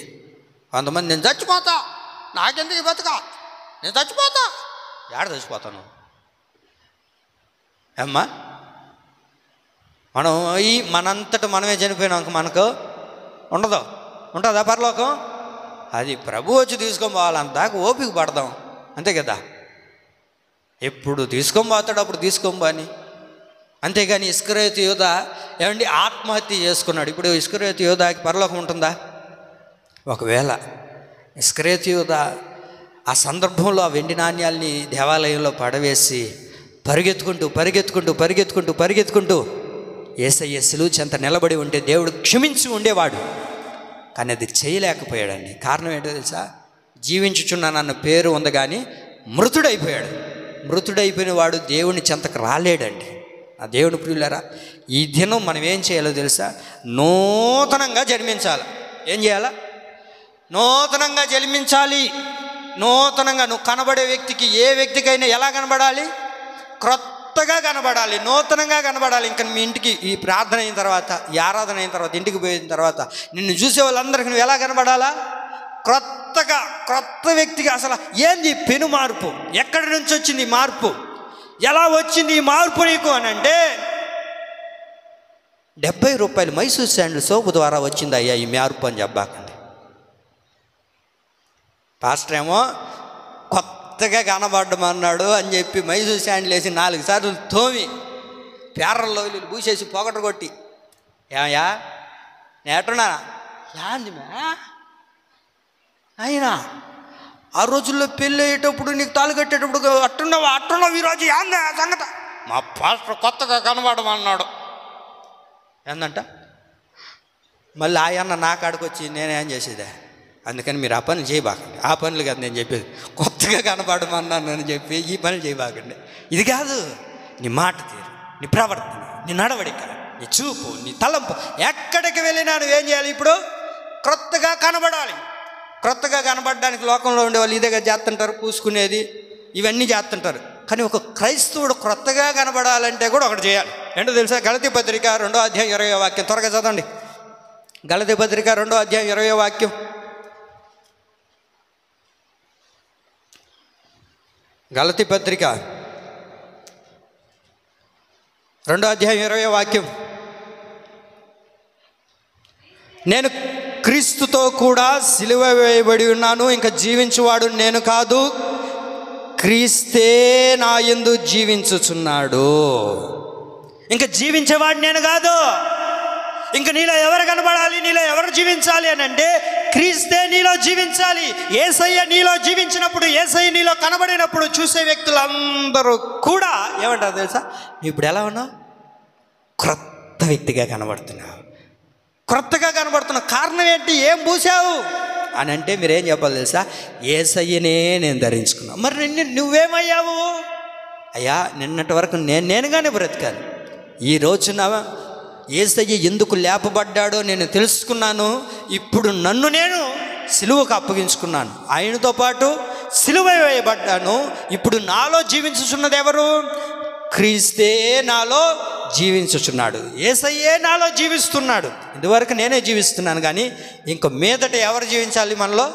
కొంతమంది నేను చచ్చిపోతా, నాకెందుకు బతుక, నేను చచ్చిపోతా. ఏడ చచ్చిపోతాను అమ్మా? మనం మనంతట మనమే చనిపోయినాక మనకు ఉండదు, ఉంటుందా పరలోకం? అది ప్రభు వచ్చి తీసుకొని పోవాలంతాక ఓపిక పడదాం, అంతే కదా. ఎప్పుడు తీసుకొని పోతాడు అప్పుడు తీసుకొని పోని. అంతేగాని ఇస్కరియోతు యూదా ఏమండి ఆత్మహత్య చేసుకున్నాడు. ఇప్పుడు ఇస్కరియోతు యూదాకి పరలోకం ఉంటుందా? ఒకవేళ ఇస్కరియోతు యూదా ఆ సందర్భంలో ఆ వెండి నాణ్యాల్ని దేవాలయంలో పడవేసి పరిగెత్తుకుంటూ పరిగెత్తుకుంటూ పరిగెత్తుకుంటూ పరిగెత్తుకుంటూ యేసయ్య సిలువ చెంత నిలబడి ఉంటే దేవుడు క్షమించి ఉండేవాడు. కానీ అది చేయలేకపోయాడండి. కారణం ఏంటో తెలుసా? జీవించుచున్నానన్న పేరు ఉంది కానీ మృతుడైపోయాడు. మృతుడైపోయిన వాడు దేవుని చెంతకు రాలేడండి. ఆ దేవుని ప్రియులారా, ఈ దినం మనం ఏం చేయాలో తెలుసా? నూతనంగా జన్మించాలి. ఏం చేయాలా? నూతనంగా జన్మించాలి. నూతనంగా నువ్వు కనబడే వ్యక్తికి, ఏ వ్యక్తికైనా ఎలా కనబడాలి? క్రొత్తగా కనబడాలి, నూతనంగా కనబడాలి. ఇంకా మీ ఇంటికి ఈ ప్రార్థన అయిన తర్వాత, ఈ ఆరాధన అయిన తర్వాత, ఇంటికి పోయిన తర్వాత నిన్ను చూసే వాళ్ళందరికీ నువ్వు ఎలా కనబడాలా? క్రొత్తగా, క్రొత్త వ్యక్తిగా. అసలు ఏంది పెను మార్పు? ఎక్కడి నుంచి వచ్చింది ఈ మార్పు? ఎలా వచ్చింది ఈ మార్పు నీకు అని అంటే, 70 రూపాయలు మైసూర్ శాండిల్ సోపు ద్వారా వచ్చింది అయ్యా ఈ మార్పు అని చెప్పాకండి. పాస్టర్ ఏమో కొత్తగా కనబడ్డమన్నాడు అని చెప్పి మైసూర్ శాండిల్ వేసి 4 సార్లు తోమి పేర్రల్లో పూసేసి పొగట కొట్టి, ఏమయ్యా నేటున్నా యాంది మే అయినా ఆ రోజుల్లో పెళ్ళి అయ్యేటప్పుడు నీకు తాళి కట్టేటప్పుడు అట్టున్నావు ఈరోజు ఏందా సంగత? మా పాస్టర్ కొత్తగా కనబడమన్నాడు. ఏందంట? మళ్ళీ ఆయన నా కాడికి వచ్చి నేనేం చేసేదే? అందుకని మీరు ఆ పనులు చేయబాకండి. ఆ పనులు కాదు నేను చెప్పేది, కొత్తగా కనబడమన్నాను అని చెప్పి ఈ పనులు చేయబాకండి. ఇది కాదు, నీ మాట తీరు, నీ ప్రవర్తన, నీ నడవడిక, నీ చూపు, నీ తలంపు, ఎక్కడికి వెళ్ళినా నువ్వేం చేయాలి? ఇప్పుడు క్రొత్తగా కనబడాలి. క్రొత్తగా కనబడడానికి లోకంలో ఉండేవాళ్ళు ఇదేగా చేస్తుంటారు, పూసుకునేది ఇవన్నీ చేస్తుంటారు. కానీ ఒక క్రైస్తవుడు క్రొత్తగా కనబడాలంటే కూడా ఒకటి చేయాలి. ఏంటో తెలుసా? గలతీ పత్రిక 2వ అధ్యాయం 20వ వాక్యం త్వరగా చదవండి. గలతీ పత్రిక 2వ అధ్యాయం 20వ వాక్యం. గలతీ పత్రిక 2వ అధ్యాయం 20వ వాక్యం. నేను క్రీస్తుతో కూడా సిలువ వేయబడి ఉన్నాను, ఇంకా జీవించువాడు నేను కాదు, క్రీస్తే నా యందు జీవించుచున్నాడు. ఇంకా జీవించేవాడు నేను కాదు. ఇంకా నీలో ఎవరు కనబడాలి, నీలో ఎవరు జీవించాలి అని అంటే క్రీస్తే నీలో జీవించాలి. యేసయ్య నీలో జీవించినప్పుడు, యేసయ్య నీలో కనబడినప్పుడు చూసే వ్యక్తులందరూ కూడా ఏమంటారు తెలుసా? నువ్వు ఇప్పుడు ఎలా ఉన్నావు? క్రొత్త వ్యక్తిగా కనబడుతున్నావు, క్రొత్తగా కనబడుతున్నావు. కారణం ఏంటి? ఏం పూసావు అని అంటే మీరేం చెప్పాలి తెలుసా? యేసయ్యనే నేను ధరించుకున్నాను. మరి నువ్వేమయ్యావు? అయ్యా, నిన్నటి వరకు నేనుగానే బ్రతికాను. ఈ రోజున యేసయ్య ఎందుకు లేపబడ్డాడో నేను తెలుసుకున్నాను. ఇప్పుడు నన్ను నేను సిలువకు అప్పగించుకున్నాను, ఆయనతో పాటు సిలువ వేయబడ్డాను. ఇప్పుడు నాలో జీవించుచున్నది ఎవరు? క్రీస్తే నాలో జీవించుచున్నాడు, యేసయ్యే నాలో జీవిస్తున్నాడు. ఇదివరకు నేనే జీవిస్తున్నాను, కానీ ఇంక మీదట ఎవరు జీవించాలి మనలో?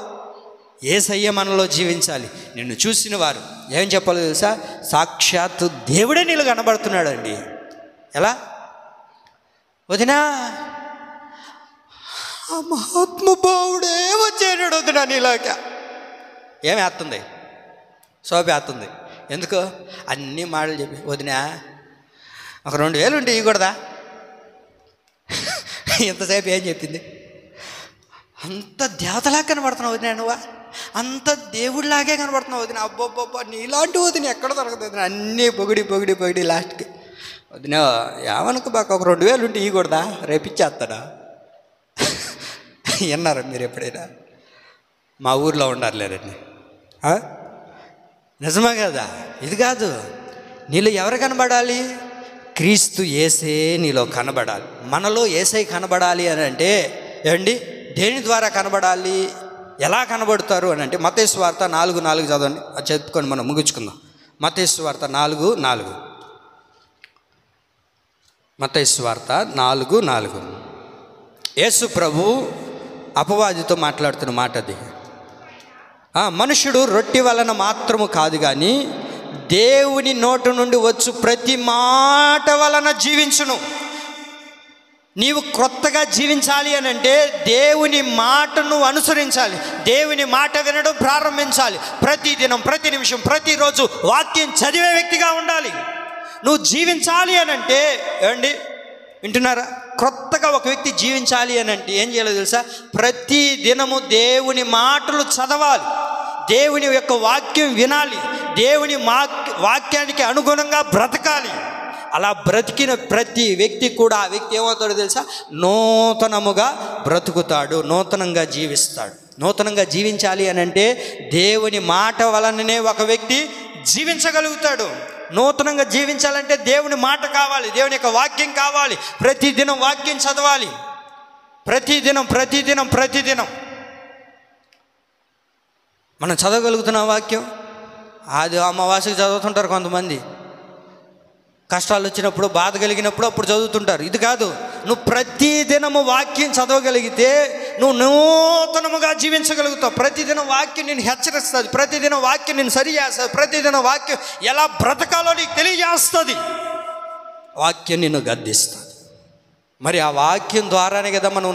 యేసయ్య మనలో జీవించాలి. నిన్ను చూసిన వారు ఏం చెప్పాలో తెలుసా? సాక్షాత్తు దేవుడే నీళ్ళు కనబడుతున్నాడు అండి. ఎలా? వదినా, ఆ మహాత్మభావుడే వచ్చేటాడు వదినా నీలాక. ఏమి వేస్తుంది? శోభ వేస్తుంది. ఎందుకు? అన్ని మాటలు చెప్పి, వదినా ఒక 2000 ఉంటే ఇవ్వకూడదా? ఎంతసేపు ఏం చెప్పింది? అంత దేవతలా కనబడుతున్నావు వదినా, నువ్వా అంత దేవుడిలాగే కనబడుతున్నావు వదినా. అబ్బబ్బబ్బా, నీలాంటి వదిన ఎక్కడ దొరకదు వదిన. అన్నీ పొగిడి లాస్ట్కి వదిన ఏమనుకో, బాక ఒక 2000 ఉంటే ఇవ్వకూడదా? రేపిచ్చేస్తాడా? విన్నారా మీరు ఎప్పుడైనా? మా ఊర్లో ఉండాలి లేరండి, నిజమే కదా? ఇది కాదు, నీలో ఎవరు కనబడాలి? క్రీస్తు యేసే నీలో కనబడాలి. మనలో యేసే కనబడాలి అని అంటే ఏమండి, దేని ద్వారా కనబడాలి? ఎలా కనబడతారు అని అంటే మత్తయి సువార్త 4:4 చదవండి. అది చెప్పుకొని మనం ముగించుకుందాం. మత్తయి సువార్త 4:4. మత్తయి సువార్త 4:4. యేసు ప్రభు అపవాదితో మాట్లాడుతున్న మాట అది. మనుషుడు రొట్టె వలన మాత్రము కాదు కానీ దేవుని నోటి నుండి వచ్చు ప్రతి మాట వలన జీవించును. నీవు క్రొత్తగా జీవించాలి అని అంటే దేవుని మాటను అనుసరించాలి, దేవుని మాట వినడం ప్రారంభించాలి. ప్రతిదినం, ప్రతి నిమిషం, ప్రతిరోజు వాక్యం చదివే వ్యక్తిగా ఉండాలి. నువ్వు జీవించాలి అని అంటే ఏమండి, వింటున్నారా? క్రొత్తగా ఒక వ్యక్తి జీవించాలి అని అంటే ఏం చేయాలో తెలుసా? ప్రతి దినము దేవుని మాటలు చదవాలి, దేవుని యొక్క వాక్యం వినాలి, దేవుని వాక్యానికి అనుగుణంగా బ్రతకాలి. అలా బ్రతికిన ప్రతి వ్యక్తి కూడా ఆ వ్యక్తి ఏమవుతాడో తెలుసా? నూతనముగా బ్రతుకుతాడు, నూతనంగా జీవిస్తాడు. నూతనంగా జీవించాలి అని అంటే దేవుని మాట వలననే ఒక వ్యక్తి జీవించగలుగుతాడు. నూతనంగా జీవించాలంటే దేవుని మాట కావాలి, దేవుని యొక్క వాక్యం కావాలి. ప్రతిదినం వాక్యం చదవాలి, ప్రతిదినం మనం చదవగలుగుతున్న వాక్యం. అది అమావాస్యకి చదువుతుంటారు కొంతమంది, కష్టాలు వచ్చినప్పుడు, బాధ కలిగినప్పుడు అప్పుడు చదువుతుంటారు. ఇది కాదు, నువ్వు ప్రతిదినము వాక్యం చదవగలిగితే నువ్వు నూతనముగా జీవించగలుగుతావు. ప్రతిదినం వాక్యం నేను హెచ్చరిస్తుంది, ప్రతిదినం వాక్యం నేను సరి చేస్తుంది, ప్రతిదినం వాక్యం ఎలా బ్రతకాలో నీకు తెలియజేస్తుంది, వాక్యం నిన్ను గద్దిస్తుంది. మరి ఆ వాక్యం ద్వారానే కదా మనం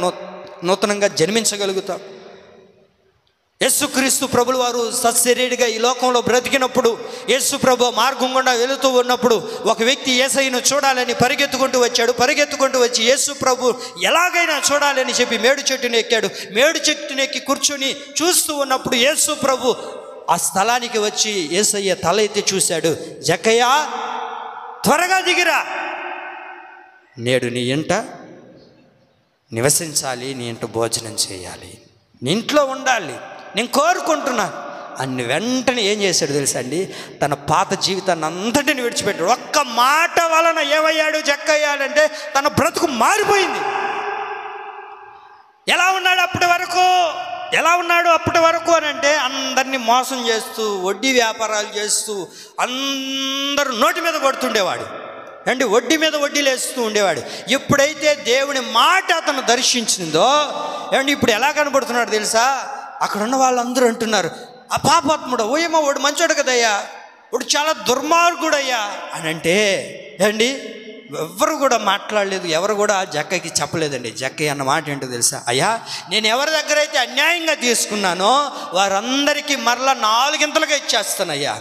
నూతనంగా జన్మించగలుగుతాం. యేసుక్రీస్తు ప్రభుల వారు సశరీరిగా ఈ లోకంలో బ్రతికినప్పుడు, యేసు ప్రభు మార్గం గుండా వెళుతూ ఉన్నప్పుడు ఒక వ్యక్తి యేసయ్యను చూడాలని పరిగెత్తుకుంటూ వచ్చాడు. పరిగెత్తుకుంటూ వచ్చి యేసు ప్రభు ఎలాగైనా చూడాలని చెప్పి మేడు చెట్టుని ఎక్కాడు. మేడు చెట్టుని ఎక్కి కూర్చొని చూస్తూ ఉన్నప్పుడు యేసు ప్రభు ఆ స్థలానికి వచ్చి యేసయ్య తల ఎత్తి చూశాడు. జక్కయ్య, త్వరగా దిగిరా, నేడు నీ ఇంట నివసించాలి, నీ ఇంట భోజనం చేయాలి, నీ ఇంట్లో ఉండాలి, నేను కోరుకుంటున్నాను అన్ని. వెంటనే ఏం చేశాడు తెలుసా అండి? తన పాత జీవితాన్ని అంతటిని విడిచిపెట్టాడు. ఒక్క మాట వలన ఏమయ్యాడు జక్కయ్యాడంటే తన బ్రతుకు మారిపోయింది. ఎలా ఉన్నాడు అప్పటి వరకు అని అంటే అందరినీ మోసం చేస్తూ, వడ్డీ వ్యాపారాలు చేస్తూ, అందరూ నోటి మీద కొడుతుండేవాడు అండి, వడ్డీ మీద వడ్డీలు వేస్తూ ఉండేవాడు. ఎప్పుడైతే దేవుని మాట అతను దర్శించిందో ఏమండి, ఇప్పుడు ఎలా కనబడుతున్నాడు తెలుసా? అక్కడ ఉన్న వాళ్ళందరూ అంటున్నారు, ఆ పాపాత్ముడు, ఓయమ్మ వాడు మంచోడు కదయ్యా, ఇప్పుడు చాలా దుర్మార్గుడయ్యా అని అంటే అండి ఎవరు కూడా మాట్లాడలేదు, ఎవరు కూడా జక్కకి చెప్పలేదండి. జక్కయ్య అన్న మాట ఏంటో తెలుసా? అయ్యా, నేను ఎవరి దగ్గర అయితే అన్యాయంగా తీసుకున్నానో వారందరికీ మరలా 4 గంటలుగా ఇచ్చేస్తానయ్యా,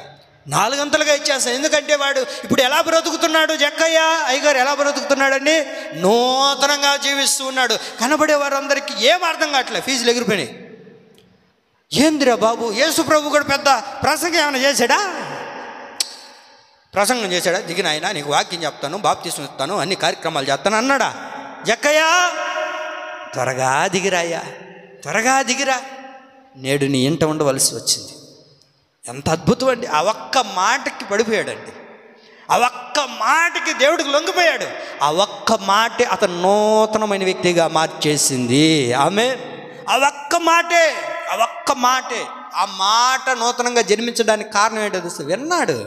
4 గంటలుగా ఇచ్చేస్తాను. ఎందుకంటే వాడు ఇప్పుడు ఎలా బ్రతుకుతున్నాడు జక్కయ్య అయ్యగారు, ఎలా బ్రతుకుతున్నాడండి? నూతనంగా జీవిస్తూ ఉన్నాడు. కనబడే వారందరికీ ఏం అర్థం కావట్లేదు, ఫీజులు ఎగిరిపోయినాయి. ఏందిరా బాబు, యేసు ప్రభు కూడా పెద్ద ప్రసంగం ఏమైనా చేశాడా? ప్రసంగం చేశాడా? దిగిన ఆయన నీకు వాక్యం చెప్తాను, బాప్తిసం ఇస్తాను, అన్ని కార్యక్రమాలు చేస్తాను అన్నాడా? జక్కయ్య త్వరగా దిగిరా అయ్యా, త్వరగా దిగిరా, నేడు నీ ఇంట ఉండవలసి వచ్చింది. ఎంత అద్భుతం అండి! ఆ ఒక్క మాటకి పడిపోయాడండి, ఆ ఒక్క మాటకి దేవుడికి లొంగిపోయాడు. ఆ ఒక్క మాటే అతను నూతనమైన వ్యక్తిగా మార్చేసింది. ఆమె ఆ ఒక్క మాటే, ఆ ఒక్క మాటే, ఆ మాట నూతనంగా జన్మించడానికి కారణం ఏంటో తెలుసు? విన్నాడు.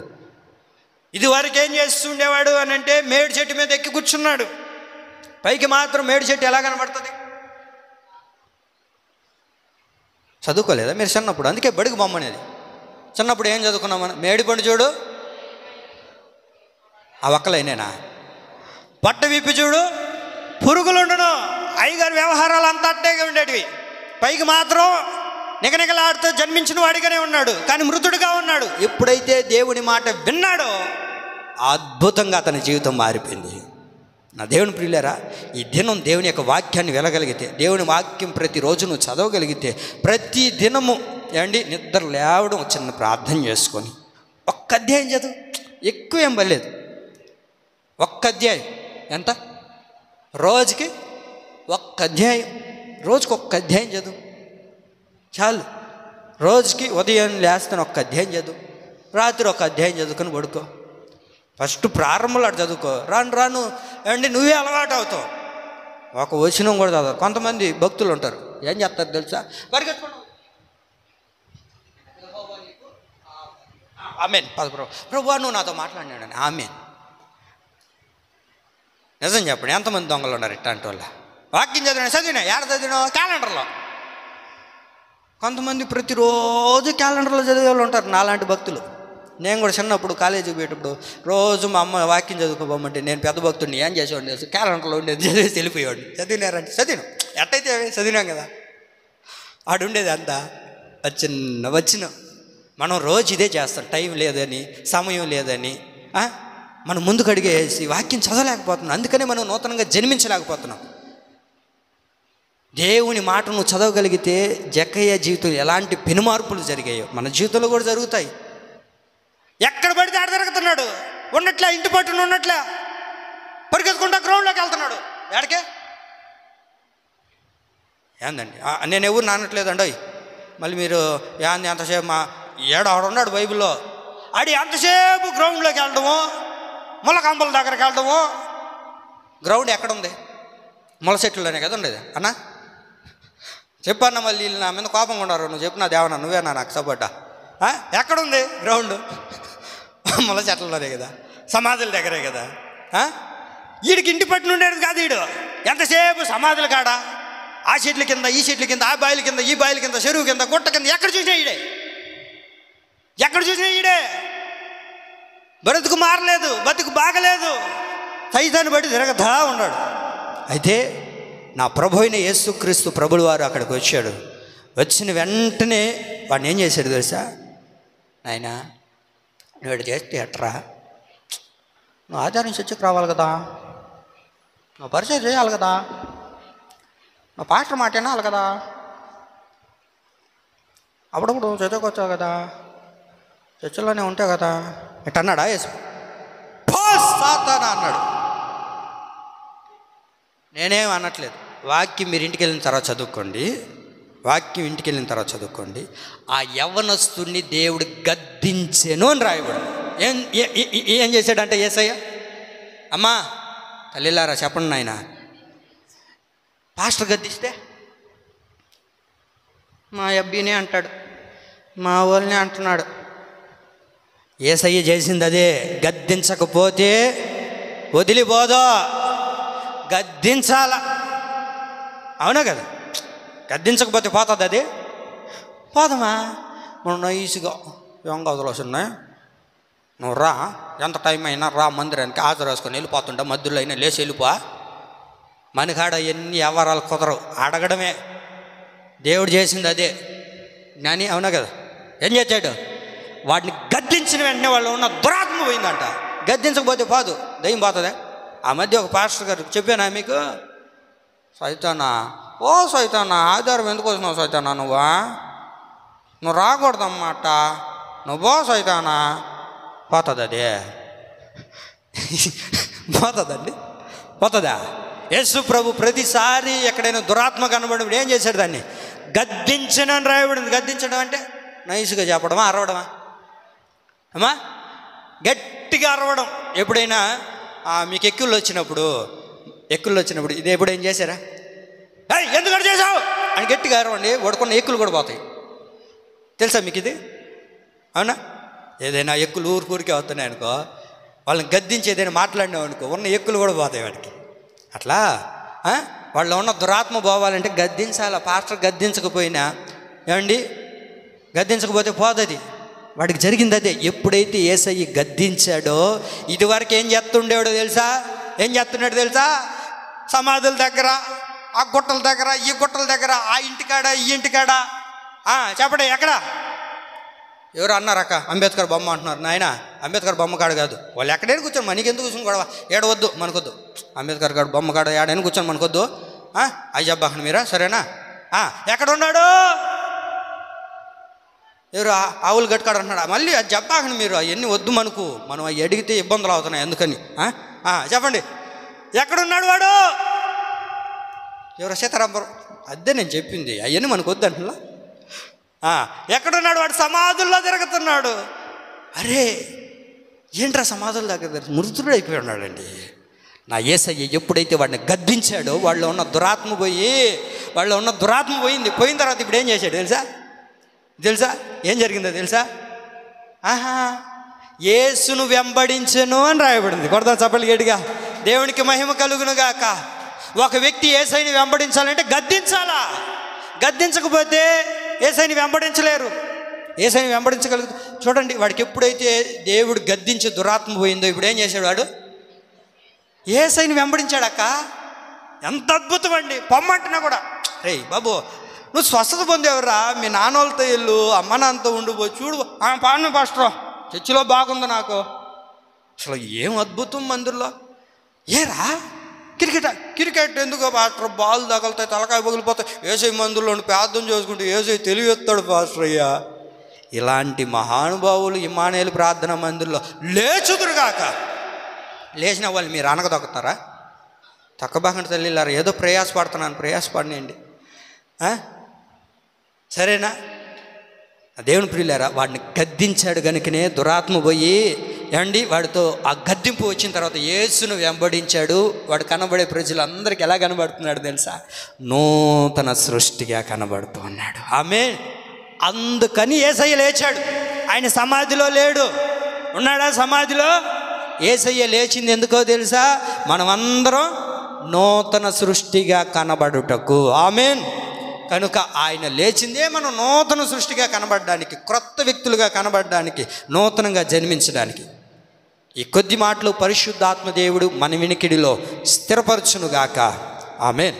ఇది వరకు ఏం చేస్తుండేవాడు అని అంటే మేడి చెట్టు మీద ఎక్కి కూర్చున్నాడు. పైకి మాత్రం మేడి చెట్టు ఎలా కనబడుతుంది? చదువుకోలేదా మీరు చిన్నప్పుడు? అందుకే బడికి బొమ్మనేది. చిన్నప్పుడు ఏం చదువుకున్నామని? మేడి పండు చూడు, ఆ ఒక్కలైనేనా? పట్ట విప్పి చూడు, పురుగులుండును. అయ్యగారి వ్యవహారాలు అంతా అట్టేగా ఉండేటివి. పైకి మాత్రం నిగనిగలాడుతూ జన్మించిన వాడిగానే ఉన్నాడు, కానీ మృతుడుగా ఉన్నాడు. ఎప్పుడైతే దేవుని మాట విన్నాడో అద్భుతంగా అతని జీవితం మారిపోయింది. నా దేవుని ప్రియులారా, ఈ దినం దేవుని యొక్క వాక్యాన్ని వినగలిగితే, దేవుని వాక్యం ప్రతిరోజు నువ్వు చదవగలిగితే, ప్రతి దినము ఏమండి నిద్ర లేవడం చిన్న ప్రార్థన చేసుకొని ఒక్క అధ్యాయం చదువు, ఎక్కువ ఏం పర్లేదు, ఒక్క అధ్యాయం. ఎంత? రోజుకి ఒక్క అధ్యాయం, రోజుకి ఒక్క అధ్యాయం చదువు చాలు. రోజుకి ఉదయం లేస్తాను ఒక్క అధ్యాయం చదువు, రాత్రి ఒక అధ్యాయం చదువుకొని పడుకో. ఫస్ట్ ప్రారంభంలో అటు చదువుకో, రాను రాను అండి నువ్వే అలవాటు అవుతావు. ఒక వచనం కూడా చదవరు. కొంతమంది భక్తులు ఉంటారు, ఏం చేస్తారు తెలుసా? పరిగెత్తుకోండి, ఆమేన్, ప్రభు నువ్వు నాతో మాట్లాడినాడని ఆమేన్. నిజం చెప్పండి, ఎంతమంది దొంగలు ఉన్నారు ఇట్లాంటి వాళ్ళ? వాక్యం చదివినా ఏడ చదివినా? క్యాలెండర్లో. కొంతమంది ప్రతిరోజు క్యాలెండర్లో చదివే వాళ్ళు ఉంటారు, నాలాంటి భక్తులు. నేను కూడా చిన్నప్పుడు కాలేజీకి పోయేటప్పుడు రోజు మా అమ్మ వాక్యం చదువుకోబోమంటే నేను పెద్ద భక్తుడిని ఏం చేసేవాడిని తెలుసు? క్యాలెండర్లో ఉండేది చదివేసి వెళ్ళిపోయేవాడిని. చదివినారంటే చదివినాం, ఎట్టయితే చదివినాం కదా. ఆడుండేది అంతా వచ్చిన మనం రోజు ఇదే చేస్తాం. టైం లేదని, సమయం లేదని మనం ముందుకు అడిగేసి వాక్యం చదవలేకపోతున్నాం. అందుకనే మనం నూతనంగా జన్మించలేకపోతున్నాం. దేవుని మాట నువ్వు చదవగలిగితే జక్కయ్య జీవితం ఎలాంటి పెనుమార్పులు జరిగాయో మన జీవితంలో కూడా జరుగుతాయి. ఎక్కడ పడితే ఆడ తిరుగుతున్నాడు, ఉన్నట్లే ఇంటి పట్టున ఉన్నట్లే పరిగెత్తుకుంటా గ్రౌండ్లోకి వెళ్తున్నాడు. ఎక్కడికే? ఏందండి నేను ఎవరు నానట్లేదండి. మళ్ళీ మీరు ఏంది ఎంతసేపు మా ఆడున్నాడు బైబిల్లో, ఆడి ఎంతసేపు గ్రౌండ్లోకి వెళ్ళడము, ముళ్ళకంపల దగ్గరికి వెళ్ళడము. గ్రౌండ్ ఎక్కడుంది? ముళ్ళ చెట్లలోనే కదా ఉండేది అన్నా. చెప్పన్నా, మళ్ళీ నా మీద కోపంగా ఉన్నారు. నువ్వు చెప్పు నా దేవనా, నువ్వేనా నాకు సపోర్టా? ఎక్కడుంది గ్రౌండ్? ముళ్ళ చెట్లలోనే కదా, సమాధుల దగ్గరే కదా. వీడికి ఇంటి పట్టున ఉండేది కాదు. వీడు ఎంతసేపు సమాధుల కాడ, ఆ చెట్ల కింద, ఈ చెట్ల కింద, ఆ బాయిల కింద, ఈ బాయిల కింద, చెరువు కింద, గుట్ట కింద, ఎక్కడ చూసినా ఈడే, ఎక్కడ చూసినా ఈడే. బ్రతుకు మారలేదు, బతుకు బాగలేదు, సైతాన్ని బట్టి తిరగతా ఉన్నాడు. అయితే నా ప్రభు అయిన యేసుక్రీస్తు ప్రభులు వారు అక్కడికి వచ్చాడు. వచ్చిన వెంటనే వాడిని ఏం చేశాడు తెలుసా? నాయనా నువ్వు చేస్తే ఎట్రా, నువ్వు ఆచారం చర్చకు రావాలి కదా, నువ్వు పరిచయం చేయాలి కదా, నువ్వు పాస్టర్ మాట వినాలి కదా, అప్పుడప్పుడు చదువుకొచ్చావు కదా, చర్చలోనే ఉంటావు కదా, ఇట్ అన్నాడా? యేసు సాతానా అన్నాడు. నేనేం అనట్లేదు. వాక్యం మీరు ఇంటికి వెళ్ళిన తర్వాత చదువుకోండి, వాక్యం ఇంటికి వెళ్ళిన తర్వాత చదువుకోండి. ఆ యవ్వనస్తుని దేవుడు గద్దించెను అని రాయబడి. ఏం చేశాడంటే యేసయ్య, అమ్మా తల్లిలారా చెప్పండి నాయన, పాస్టర్ గద్దిస్తే మా అబ్బీనే అంటాడు, మా వాళ్ళనే అంటున్నాడు. యేసయ్య చేసింది అదే. గద్దించకపోతే వదిలిపోదో, గద్దించాల. అవునా కదా? గద్దించకపోతే పోతుంది అది? పోదమా? మనం నైస్గా ఏం కథలు వస్తున్నాయి, నువ్వు రా, ఎంత టైం అయినా రా, మందిరానికి హాజరు వేసుకొని వెళ్ళిపోతుంటా, మధ్యలో అయినా లేచి వెళ్ళిపో. మనకాడ ఎన్ని వ్యవహారాలు కుదరవు, అడగడమే. దేవుడు చేసింది అదే జ్ఞాని, అవునా కదా? ఏం చేశాడు? వాడిని గద్దించిన వెంటనే వాళ్ళు ఉన్న దురాత్మ పోయిందంట. గద్దించకపోతే పోదు, దయ్యం పోతుందా? ఆ మధ్య ఒక పాస్టర్ గారు చెప్పానా మీకు, సైతానా, ఓ సైతానా, ఆధారం ఎందుకు వచ్చినావు సైతానా, నువ్వు రాకూడదన్నమాట, నువ్వు సైతానా. పోతుంది అదే, పోతుందండి, పోతుందా? యేసు ప్రభు ప్రతిసారి ఎక్కడైనా దురాత్మ కనబడినప్పుడు ఏం చేశాడు? దాన్ని గద్దించను అని రాయబడింది. గద్దించడం అంటే నైస్గా చెప్పడమా, అరవడమా? అమ్మా, గట్టిగా అరవడం. ఎప్పుడైనా మీకు ఎక్కుళ్ళు వచ్చినప్పుడు ఇది ఎప్పుడు ఏం చేశారా? ఎందుకంటే చేసావు అని గట్టిగా అరవండి, పడుకున్న ఎక్కులు కూడా పోతాయి. తెలుసా మీకు ఇది? అవునా? ఏదైనా ఎక్కులు ఊరికే వస్తున్నాయి అనుకో, వాళ్ళని గద్దించి ఏదైనా మాట్లాడినావు అనుకో, ఉన్న ఎక్కులు కూడా పోతాయి వాడికి. అట్లా వాళ్ళలో ఉన్న దురాత్మ పోవాలంటే గద్దించాల. పాస్టర్ గద్దించకపోయినా ఏమండి, గద్దించకపోతే పోదది. వాడికి జరిగింది అదే. ఎప్పుడైతే యేసయ్య గద్దించాడో, ఇదివరకు ఏం చేస్తుండేవాడో తెలుసా? ఏం చేస్తున్నాడో తెలుసా? సమాధుల దగ్గర, ఆ గుట్టల దగ్గర, ఈ గుట్టల దగ్గర, ఆ ఇంటికాడ, ఈ ఇంటికాడ. చెప్పండి, ఎక్కడ? ఎవరు అన్నారక్క అంబేద్కర్ బొమ్మ అంటున్నారు. నాయన అంబేద్కర్ బొమ్మ కాడ కాదు, వాళ్ళు ఎక్కడైనా కూర్చొని, మనకి ఎందుకు కూర్చొని గొడవ? ఏడవద్దు, మనకొద్దు. అంబేద్కర్ కాడ బొమ్మ కాడ ఏడైనా కూర్చొని మనకొద్దు. అయ్యబ్బాహన్ మీరా, సరేనా? ఎక్కడ ఉన్నాడు? ఎవరు? ఆవులు గట్టుకాడు అంటున్నాడు. మళ్ళీ అది చెప్పాకండి మీరు, అవన్నీ వద్దు మనకు, మనం అవి అడిగితే ఇబ్బందులు అవుతున్నాయి. అందుకని చెప్పండి, ఎక్కడున్నాడు వాడు? ఎవరు? సీతారాంపురం. అదే నేను చెప్పింది, అవన్నీ మనకు వద్దు అంటున్నా. ఎక్కడున్నాడు వాడు? సమాధుల్లో తిరుగుతున్నాడు. అరే ఏంట్రా సమాధుల దగ్గర? మృతుడు అయిపోయి ఉన్నాడండి. నా యేసయ్య ఎప్పుడైతే వాడిని గద్దించాడో, వాళ్ళలో ఉన్న దురాత్మ పోయింది. పోయిన తర్వాత ఇప్పుడు ఏం చేశాడు తెలుసా? ఏం జరిగిందో తెలుసా? యేసును వెంబడించెను అని రాయబడింది. కొడతా చప్పట్లు గట్టిగా, దేవునికి మహిమ కలుగును గాక. ఒక వ్యక్తి యేసయ్యని వెంబడించాలంటే గద్దించాలా? గద్దించకపోతే యేసయ్యని వెంబడించలేరు. యేసయ్యని వెంబడించగలుగుతారు. చూడండి, వాడికి ఎప్పుడైతే దేవుడు గద్దించి దురాత్మ పోయిందో, ఇప్పుడు ఏం చేశాడు? వాడు యేసయ్యని వెంబడించాడక్క. ఎంత అద్భుతం అండి! పొమ్మంటున్నా కూడా, రే బాబు నువ్వు స్వస్థత పొందేవరా, మీ నాన్నోళ్ళతో వెళ్ళు, అమ్మ నాన్నతో ఉండిపో, చూడు పాను పాస్టర్, చర్చిలో బాగుంది నాకు. అసలు ఏం అద్భుతం మందిర్లో. ఏరా క్రికెట్ ఎందుకో పాస్టర్, బాల్ తగలుతాయి, తలకాయ పగిలిపోతాయి, యేసయ్య మందుల్లో ప్రార్థన చేసుకుంటే యేసయ్య తెలియస్తాడు పాస్టర్ అయ్యా. ఇలాంటి మహానుభావులు ఇమ్మానుయేలు ప్రార్థన మందిర్లో లేచుదురుగాక. లేచిన వాళ్ళు మీరు అనగదొక్కుతారా? తక్కబాకండి తల్లిలారా, ఏదో ప్రయాసపడుతున్నాను, ప్రయాసపడినండి, సరేనా? దేవుని ప్రియులారా, వాడిని గద్దించాడు కనుకనే దురాత్మ పోయి ఏమండి వాడితో ఆ గద్దింపు వచ్చిన తర్వాత యేసును వెంబడించాడు. వాడు కనబడే ప్రజలందరికీ ఎలా కనబడుతున్నాడు తెలుసా? నూతన సృష్టిగా కనబడుతూ ఉన్నాడు. ఆమేన్. అందుకని యేసయ్య లేచాడు. ఆయన సమాధిలో లేడు. ఉన్నాడా సమాధిలో? యేసయ్య లేచింది ఎందుకో తెలుసా? మనమందరం నూతన సృష్టిగా కనబడుటకు. ఆమేన్. కనుక ఆయన లేచిందే మనం నూతన సృష్టిగా కనబడడానికి, క్రొత్త వ్యక్తులుగా కనబడడానికి, నూతనంగా జన్మించడానికి. ఈ కొద్ది మాటలు పరిశుద్ధాత్మ దేవుడు మన వినికిడిలో స్థిరపరచునుగాక. ఆమేన్.